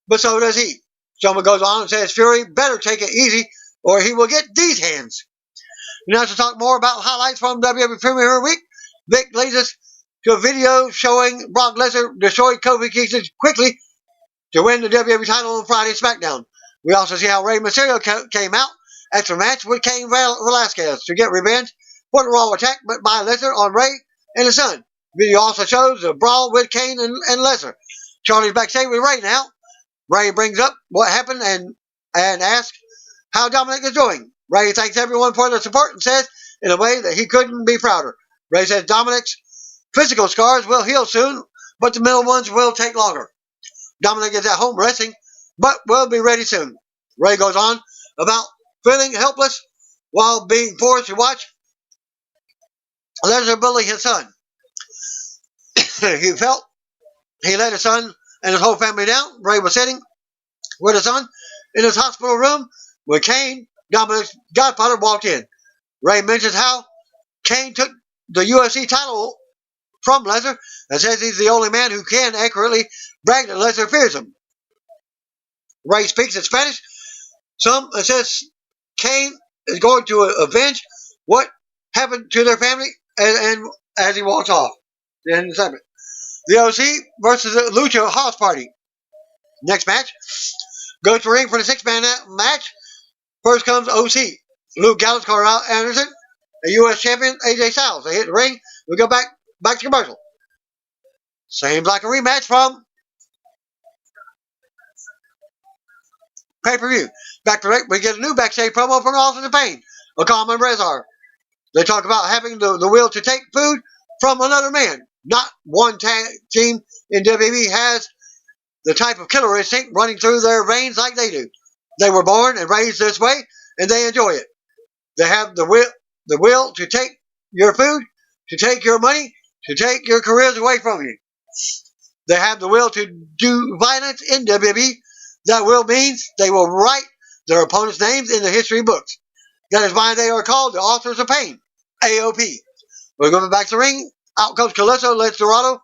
but so does he. Strowman goes on and says Fury better take it easy or he will get these hands. Now to talk more about highlights from WWE Premiere Week, Vic leads us to a video showing Brock Lesnar destroy Kofi Kingston quickly to win the WWE title on Friday SmackDown. We also see how Rey Mysterio came out after a match with Cain Velasquez to get revenge for the Raw attack by Lesnar on Rey and his son. The video also shows the brawl with Cain and Lesnar. Charlie's backstage with Rey now. Rey brings up what happened and asks how Dominic is doing. Rey thanks everyone for their support and says in a way that he couldn't be prouder. Rey says Dominic's physical scars will heal soon, but the mental ones will take longer. Dominic is at home resting, but will be ready soon. Rey goes on about feeling helpless while being forced to watch Lesnar bully his son. He felt he let his son and his whole family down. Rey was sitting with his son in his hospital room when Cain, Dominic's godfather, walked in. Rey mentions how Cain took the UFC title from Lesnar and says he's the only man who can accurately brag that Lesnar fears him. Rey speaks in Spanish. Some says Cain is going to avenge what happened to their family and as he walks off. The end of the segment. The OC versus the Lucha House Party. Next match. Goes to ring for the 6-man match. First comes OC. Luke Gallows, Carl Anderson, a U.S. champion, AJ Styles. They hit the ring. We go back to commercial. Seems like a rematch from pay-per-view. Back to ring. We get a new backstage promo from Austin and Payne, Akam and Rezar. They talk about having the will to take food from another man. Not one tag team in WWE has the type of killer instinct running through their veins like they do. They were born and raised this way, and they enjoy it. They have the will to take your food, to take your money, to take your careers away from you. They have the will to do violence in WWE. That will means they will write their opponents' names in the history books. That is why they are called the authors of pain, AOP. We're going back to the ring. Out comes Calypso, lets Dorado,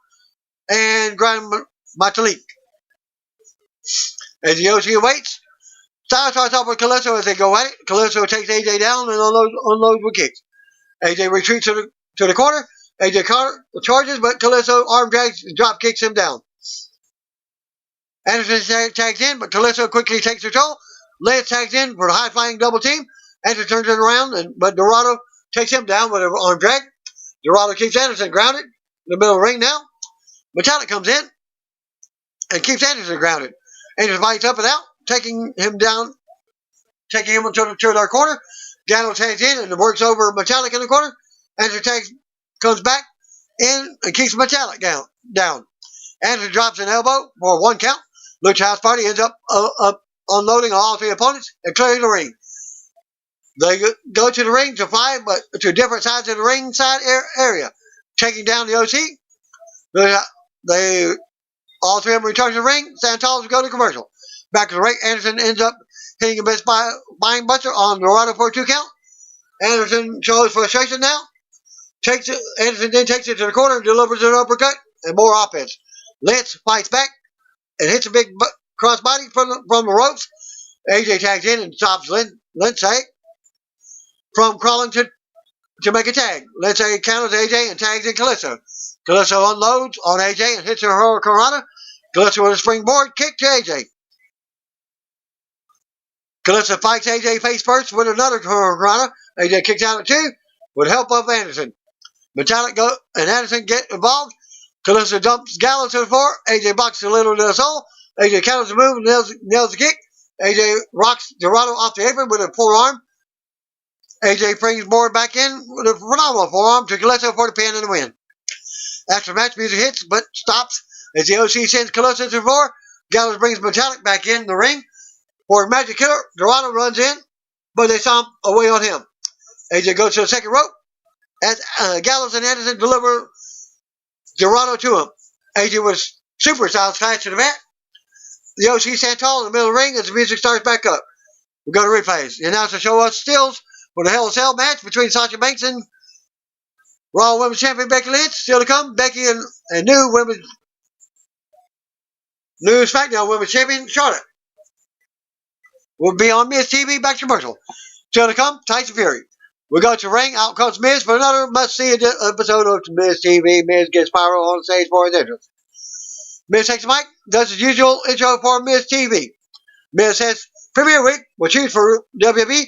and Grand Metalik. As the OC awaits, Styles starts off with Calypso as they go at it. Calypso takes AJ down and unloads with kicks. AJ retreats to the corner. AJ charges, but Calypso arm drags and drop kicks him down. Anderson tags in, but Calypso quickly takes control. Lance tags in for the high-flying double team. Anderson turns it around, but Dorado takes him down with an arm drag. Dorado keeps Anderson grounded in the middle of the ring now. Metallic comes in and keeps Anderson grounded. Anderson fights up and out, taking him down, taking him to their corner. Gallo tags in and works over Metallic in the corner. Anderson comes back in and keeps Metallic down. Anderson drops an elbow for 1 count. Lucha House Party ends up unloading all 3 opponents and clearing the ring. They go to the ring to fight, but to different sides of the ring side area, taking down the OC. All 3 of them return to the ring. Santos go to commercial. Back to the ring. Anderson ends up hitting a best buying buster on Dorado for a 2 count. Anderson shows frustration now. Anderson then takes it to the corner and delivers an uppercut and more offense. Lance fights back and hits a big crossbody from the ropes. AJ tags in and stops Lindsay from crawling to make a tag. Lindsay counters AJ and tags in Calypso. Calypso unloads on AJ and hits her Hurricanrana. Calypso with a springboard kick to AJ. Calypso fights AJ face first with another Hurricanrana. AJ kicks out at 2 with help of Anderson. Metallic and Anderson get involved. Calypso dumps Gallo to the floor. AJ blocks a little to the soul. AJ counters the move and nails the kick. AJ rocks Dorado off the apron with a forearm. AJ brings Moore back in with a phenomenal forearm to Calypso for the pin and the win. After match music hits but stops as the OC sends Calypso to the floor. Gallows brings Metallic back in the ring for a magic killer. Dorado runs in, but they stomp away on him. AJ goes to the second rope as Gallows and Anderson deliver Dorado to him. AJ was super style smash to the mat. The OC stand tall in the middle of the ring as the music starts back up. We go to replays. The announcer show us stills for the Hell in a Cell match between Sasha Banks and Raw Women's Champion Becky Lynch. Still to come, Becky and new SmackDown Women's Champion Charlotte will be on Miz TV. Back to commercial. Still to come, Tyson Fury. We go to ring. Out comes Miz for another must-see episode of Miz TV. Miz gets pyro on stage for his entrance. Miz takes the mic, does his usual intro for Miz TV. Miz says, Premier Week will choose for WWE,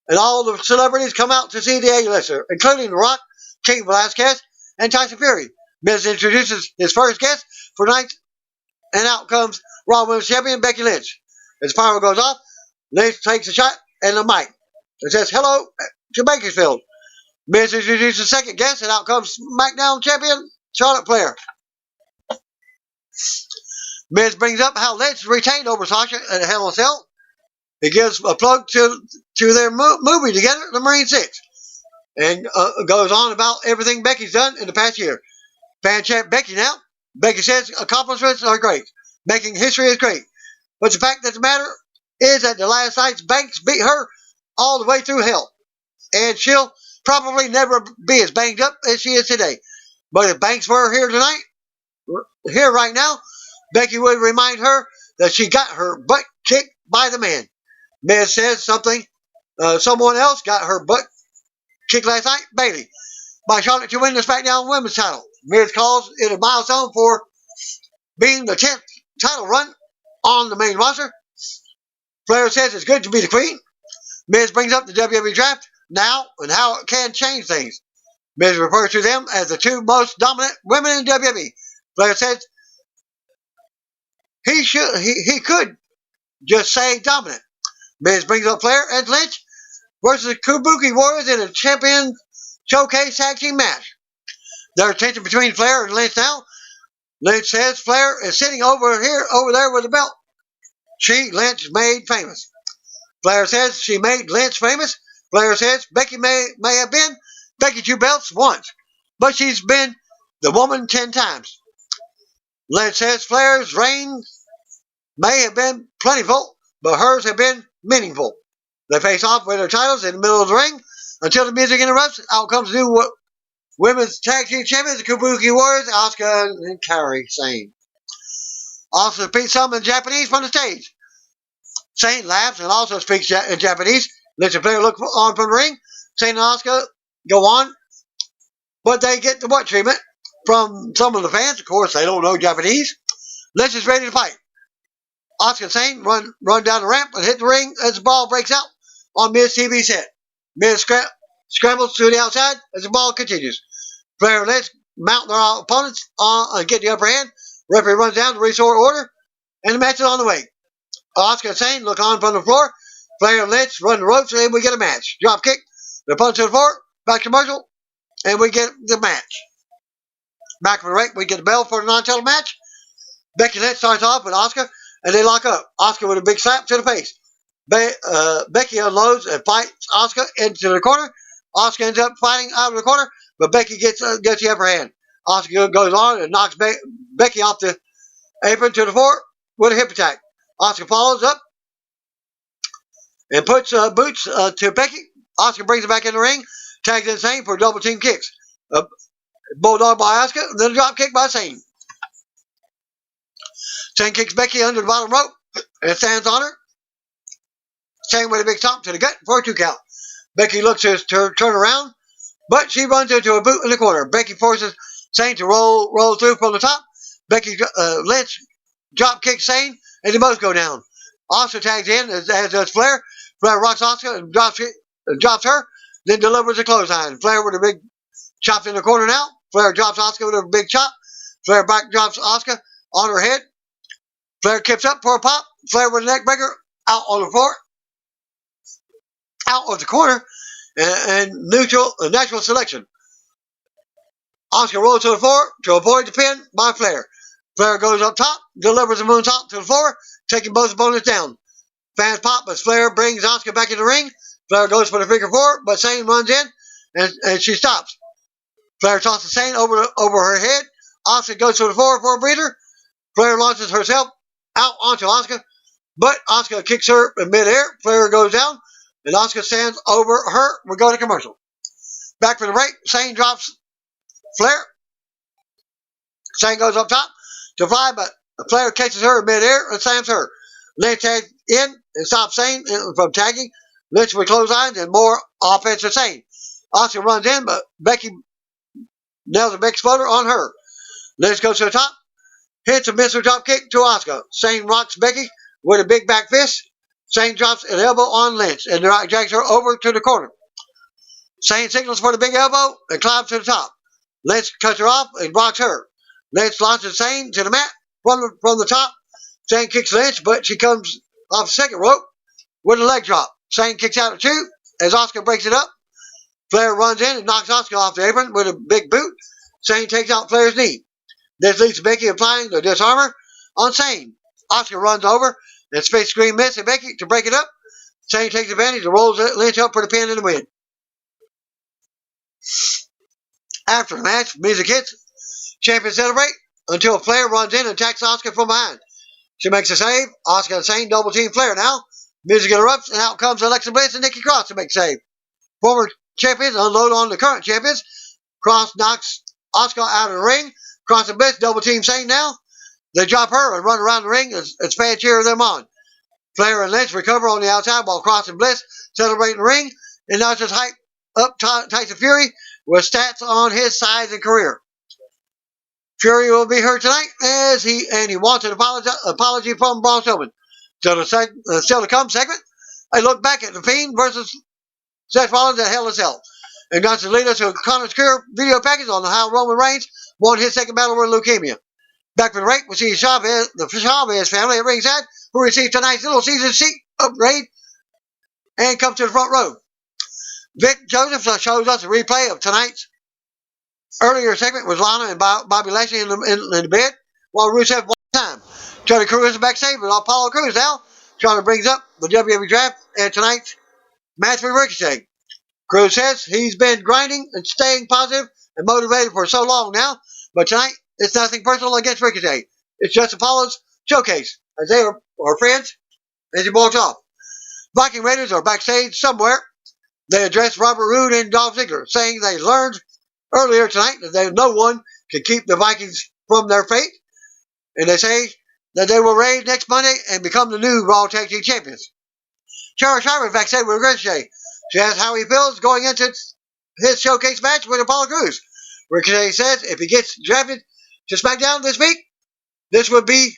and all the celebrities come out to see the A-lister, including The Rock, King Velasquez, and Tyson Fury. Miz introduces his first guest for night, and out comes Raw Women's Champion Becky Lynch. As pyro goes off, Lynch takes a shot and the mic. It says, hello to Bakersfield. Miz introduces the second guest, and out comes SmackDown Champion Charlotte Flair. Miz brings up how Lynch retained over Sasha at Hell in a Cell. He gives a plug to their movie together, The Marine 6, and goes on about everything Becky's done in the past year. Fan chat Becky now. Becky says accomplishments are great. Making history is great. But the fact that the matter is that the last night's Banks beat her all the way through hell. And she'll probably never be as banged up as she is today. But if Banks were here right now, Becky would remind her that she got her butt kicked by the man. Miz says someone else got her butt kicked last night, Bayley, by Charlotte to win the SmackDown Women's title. Miz calls it a milestone for being the 10th title run on the main roster. Flair says it's good to be the queen. Miz brings up the WWE draft now and how it can change things. Miz refers to them as the 2 most dominant women in WWE. Flair says he could just say dominant. Miz brings up Flair and Lynch versus the Kabuki Warriors in a champion showcase tag team match. There's tension between Flair and Lynch now. Lynch says Flair is sitting over there with the belt. Lynch made famous. Flair says she made Lynch famous. Flair says Becky may have been Becky 2 belts once, but she's been the woman 10 times. Lynch says Flair's reign may have been plentiful, but hers have been meaningful. They face off with their titles in the middle of the ring until the music interrupts. Out comes new women's tag team champions, the Kabuki Warriors, Asuka and Kairi Sane. Also speaks some in Japanese from the stage. Sane laughs and also speaks in Japanese. Lets the Flair look on from the ring. Sane and Asuka go on, but they get the what treatment from some of the fans. Of course, they don't know Japanese. Lynch is ready to fight. Asuka and Sane run down the ramp and hit the ring as the ball breaks out on Miz TV set. Miz scrambles to the outside as the ball continues. Flair and Lynch mount their opponents and get the upper hand. Referee runs down to restore order, and the match is on the way. Asuka and Sane look on from the floor. Flair and Lynch run the ropes, and we get a match. Drop kick, the punch to the floor, back commercial, and we get the match. Back from the break, we get the bell for the non-title match. Becky Lynch starts off with Asuka, and they lock up. Asuka with a big slap to the face. Becky unloads and fights Asuka into the corner. Asuka ends up fighting out of the corner, but Becky gets the upper hand. Asuka goes on and knocks Becky off the apron to the floor with a hip attack. Asuka follows up and puts boots to Becky. Asuka brings it back in the ring, tags in Sane for double team kicks. Bulldog by Asuka, then a drop kick by Sane. Sane kicks Becky under the bottom rope and stands on her. Sane with a big stomp to the gut for a 2 count. Becky looks to turn around, but she runs into a boot in the corner. Becky forces Sane to roll through from the top. Becky Lynch drop kicks Sane, and they both go down. Asuka tags in, as does Flair. Flair rocks Asuka and drops her, then delivers a clothesline. Flair with a big chop in the corner now. Flair drops Asuka with a big chop. Flair back drops Asuka on her head. Flair kicks up for a pop. Flair with a neck breaker out on the floor. Out of the corner and natural selection. Asuka rolls to the floor to avoid the pin by Flair. Flair goes up top, delivers a moonsault to the floor, taking both opponents down. Fans pop as Flair brings Asuka back in the ring. Flair goes for the figure 4, but Sane runs in and she stops. Flair tosses Sane over her head. Asuka goes to the floor for a breather. Flair launches herself out onto Asuka, but Asuka kicks her in midair. Flair goes down, and Asuka stands over her. We go to commercial. Back for the break. Sane drops Flair. Sane goes up top to fly, but Flair catches her in midair and slams her. Lynch tags in and stops Sane from tagging. Lynch with clotheslines and more offense for Sane. Asuka runs in, but Becky nails a big exploder on her. Lynch goes to the top, hits a missile drop kick to Asuka. Sane rocks Becky with a big back fist. Sane drops an elbow on Lynch and drags her over to the corner. Sane signals for the big elbow and climbs to the top. Lynch cuts her off and blocks her. Lynch launches Sane to the mat from the top. Sane kicks Lynch, but she comes off the second rope with a leg drop. Sane kicks out at 2 as Asuka breaks it up. Flair runs in and knocks Asuka off the apron with a big boot. Sane takes out Flair's knee. This leads to Becky applying the disarmor on Sane. Asuka runs over and space screen miss at Becky to break it up. Sane takes advantage and rolls Lynch up for the pin and the win. After the match, music hits. Champions celebrate until Flair runs in and attacks Asuka from behind. She makes a save. Asuka and Sane double team Flair now. Music interrupts, and out comes Alexa Bliss and Nikki Cross to make a save. Former champions unload on the current champions. Cross knocks Asuka out of the ring. Cross and Bliss double team Sane now. They drop her and run around the ring as fans cheer them on. Flair and Lynch recover on the outside while Cross and Bliss celebrate in the ring. And now just hype up Tyson Fury with stats on his size and career. Fury will be hurt tonight as he wants an apology from Braun Strowman. Still to come segment, a look back at The Fiend versus Seth Rollins at Hell in a Cell. And that's to lead us to a Connor's Cure video package on how Roman Reigns won his second battle with leukemia. Back for the break, we see the Chavez family at ringside, who received tonight's little season seat upgrade and come to the front row. Vic Joseph shows us a replay of tonight's earlier segment with Lana and Bobby Lashley in the bed. while Rusev one time. Tony Cruz is backstage with Apollo Crews now, trying to bring up the WWE draft and tonight's match with Ricochet. Cruz says he's been grinding and staying positive and motivated for so long now, but tonight it's nothing personal against Ricochet. It's just Apollo's showcase, as they are friends, as he walks off. Viking Raiders are backstage somewhere. They address Robert Roode and Dolph Ziggler, saying they learned earlier tonight that no one can keep the Vikings from their fate, and they say that they will raid next Monday and become the new Raw Tag Team Champions. Sarah Schreiber is backstage with Ricochet. She asks how he feels going into his showcase match with Apollo Crews. Ricochet says if he gets drafted to SmackDown this week, this would be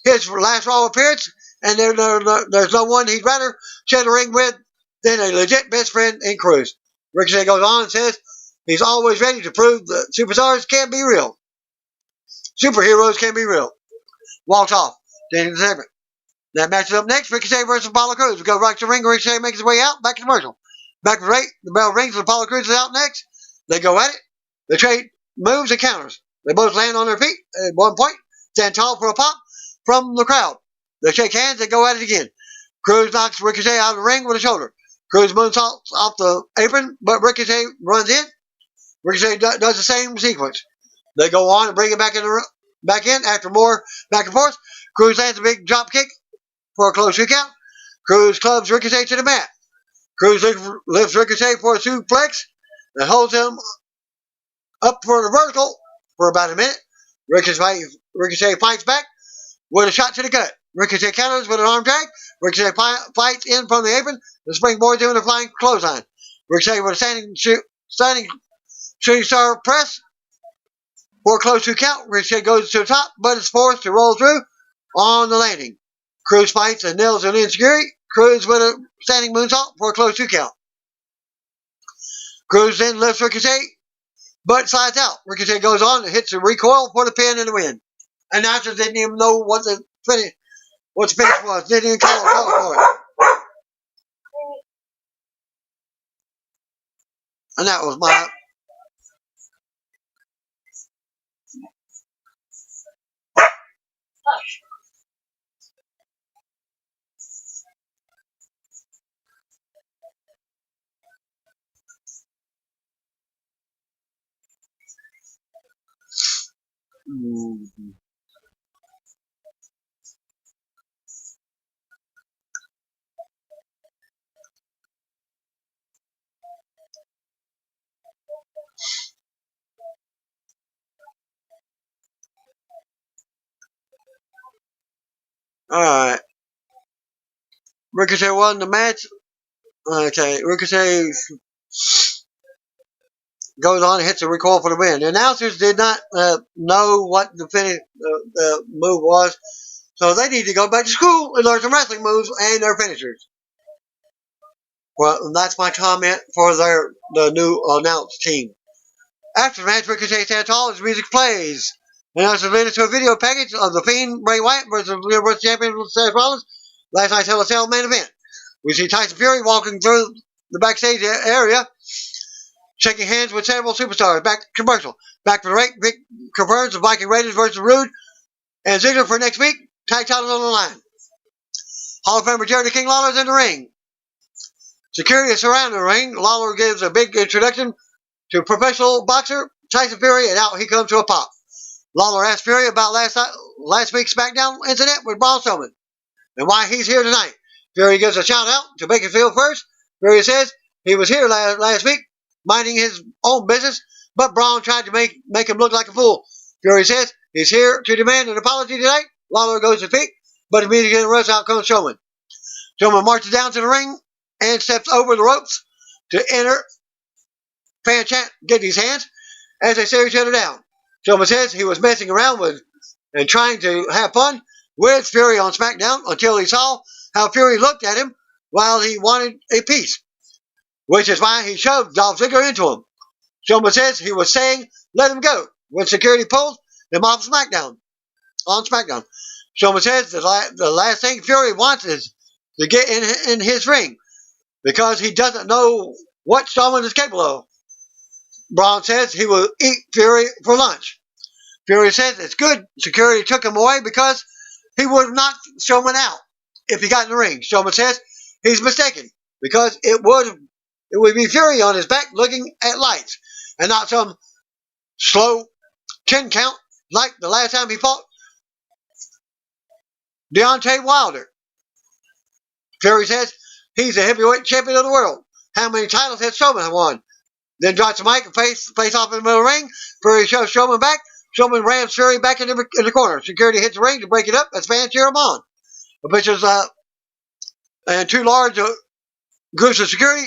his last Raw appearance, and there's no one he'd rather share the ring with than a legit best friend in Crews. Ricochet goes on and says he's always ready to prove that superstars can be real. Superheroes can be real. Walks off. Ending the segment. That match is up next. Ricochet versus Apollo Crews. We go right to the ring. Ricochet makes his way out. Back to commercial. Back to the rate. The bell rings and Apollo Crews is out next. They go at it. They trade moves and counters. They both land on their feet at one point. Stand tall for a pop from the crowd. They shake hands and go at it again. Crews knocks Ricochet out of the ring with a shoulder. Crews moonsaults off the apron, but Ricochet runs in. Ricochet does the same sequence. They go on and bring it back in after more back and forth. Crews lands a big drop kick for a close 2 count. Crews clubs Ricochet to the mat. Crews lifts Ricochet for a suplex and holds him up for the vertical for about a minute. Ricochet fights back with a shot to the gut. Ricochet counters with an arm drag. Ricochet fights in from the apron and springboards in with a flying clothesline. Ricochet with a standing shooting star press for a close 2 count. Ricochet goes to the top, but is forced to roll through on the landing. Crews fights and nails an insecurity. Crews with a standing moonsault for a close 2 count. Crews then lifts Ricochet, but slides out. Ricochet goes on and hits the recoil for the pin and the win. Announcers didn't even know what the finish was. Didn't even call for it. And that was my... Alright. Ricochet won the match. Okay, Ricochet goes on and hits a recoil for the win. The announcers did not know what the move was, so they need to go back to school and learn some wrestling moves and their finishers. Well, that's my comment for the new announced team. After the match, Ricochet stands tall as music plays. The announcers lead us to a video package of The Fiend, Bray Wyatt versus the Universal Champion Seth Rollins. Last night's Hell in a Cell main event. We see Tyson Fury walking through the backstage area, shaking hands with several superstars. Back to commercial. Back to the rate. Vic confirms the Viking Raiders versus Roode and Ziggler for next week. Tag titles on the line. Hall of Famer Jerry King Lawler is in the ring. Security is surrounding the ring. Lawler gives a big introduction to professional boxer Tyson Fury, and out he comes to a pop. Lawler asks Fury about last week's SmackDown incident with Braun Strowman and why he's here tonight. Fury gives a shout out to Bakerfield first. Fury says he was here last week minding his own business, but Braun tried to make him look like a fool. Fury says he's here to demand an apology tonight. Lawler goes to feet, but immediately interrupts. Out comes Strowman. Strowman marches down to the ring and steps over the ropes to enter. Fan chant, get these hands, as they stare each other down. Strowman says he was messing around with and trying to have fun with Fury on SmackDown until he saw how Fury looked at him while he wanted a piece, which is why he shoved Dolph Ziggler into him. Strowman says he was saying, let him go, when security pulled him off SmackDown. On SmackDown. Strowman says the last thing Fury wants is to get in his ring because he doesn't know what Strowman is capable of. Braun says he will eat Fury for lunch. Fury says it's good security took him away because he would have knocked Strowman out if he got in the ring. Strowman says he's mistaken because it would be Fury on his back looking at lights and not some slow 10 count like the last time he fought Deontay Wilder. Fury says he's the heavyweight champion of the world. How many titles has Strowman won? Then drops the mic and face off in the middle of the ring. Fury shoves Strowman back. Strowman rams Fury back in the corner. Security hits the ring to break it up as fans cheer him on. Officials and two large groups of security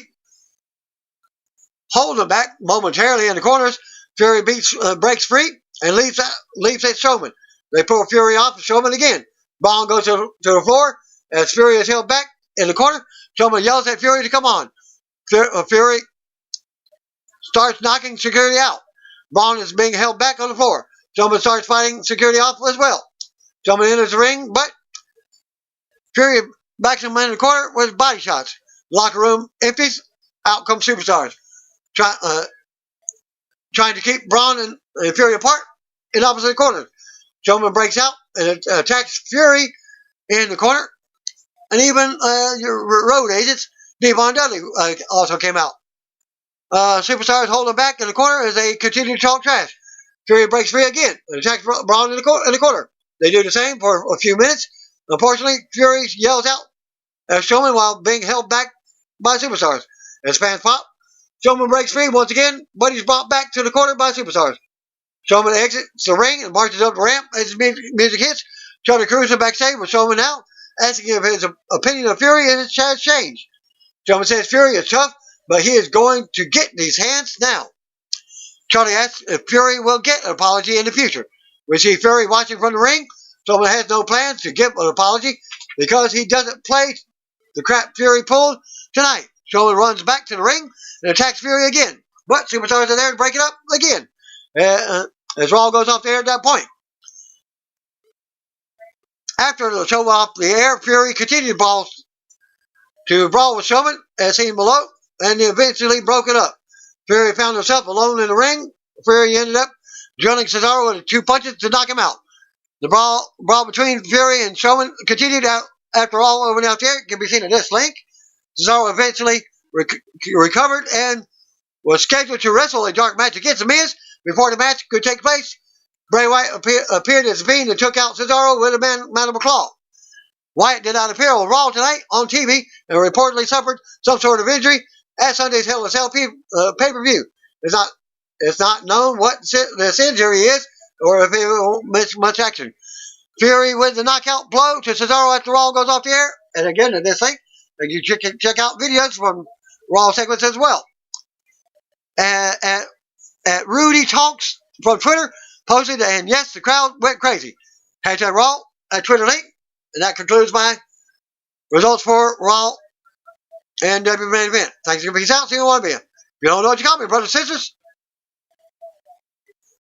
hold him back momentarily in the corners. Fury breaks free and leaps at Strowman. They pull Fury off of Strowman again. Braun goes to the floor as Fury is held back in the corner. Strowman yells at Fury to come on. Fury starts knocking security out. Braun is being held back on the floor. Strowman starts fighting security off as well. Strowman enters the ring, but Fury backs him in the corner with body shots. Locker room empties. Out come superstars. Trying to keep Braun and Fury apart in opposite corners. Strowman breaks out and attacks Fury in the corner. And even your road agents, Devon Dudley, also came out. Superstars hold him back in the corner as they continue to talk trash. Fury breaks free again and attacks Braun in the corner. They do the same for a few minutes. Unfortunately, Fury yells out at Strowman while being held back by superstars. As fans pop, Strowman breaks free once again, but he's brought back to the corner by superstars. Strowman exits the ring and marches up the ramp as his music hits. Tony Cruz is backstage with Strowman now, asking if his opinion of Fury and his has changed. Strowman says Fury is tough, but he is going to get these hands now. Charlie asks if Fury will get an apology in the future. We see Fury watching from the ring. Strowman has no plans to give an apology because he doesn't play the crap Fury pulled tonight. Strowman runs back to the ring and attacks Fury again. But superstars are there to break it up again. As Raw goes off the air at that point. After the show off the air, Fury continued to brawl with Strowman as seen below, and eventually broke it up. Fury found himself alone in the ring. Fury ended up drilling Cesaro with 2 punches to knock him out. The brawl between Fury and Strowman continued out after all over out there. It can be seen in this link. Cesaro eventually recovered and was scheduled to wrestle a dark match against The Miz. Before the match could take place, Bray Wyatt appeared as a fiend and took out Cesaro with a mandible claw. Wyatt did not appear on Raw tonight on TV and reportedly suffered some sort of injury at Sunday's Hell in a Cell pay-per-view. It's not known what this injury is or if it will miss much action. Fury with the knockout blow to Cesaro after Raw goes off the air. And again, in this link, you check out videos from Raw segments as well. At Rudy Talks from Twitter posted, and yes, the crowd went crazy. Hashtag Raw at Twitter link. And that concludes my results for Raw and W main event. Thanks for being out. See you in one video. If you don't know what you call me, brothers and sisters,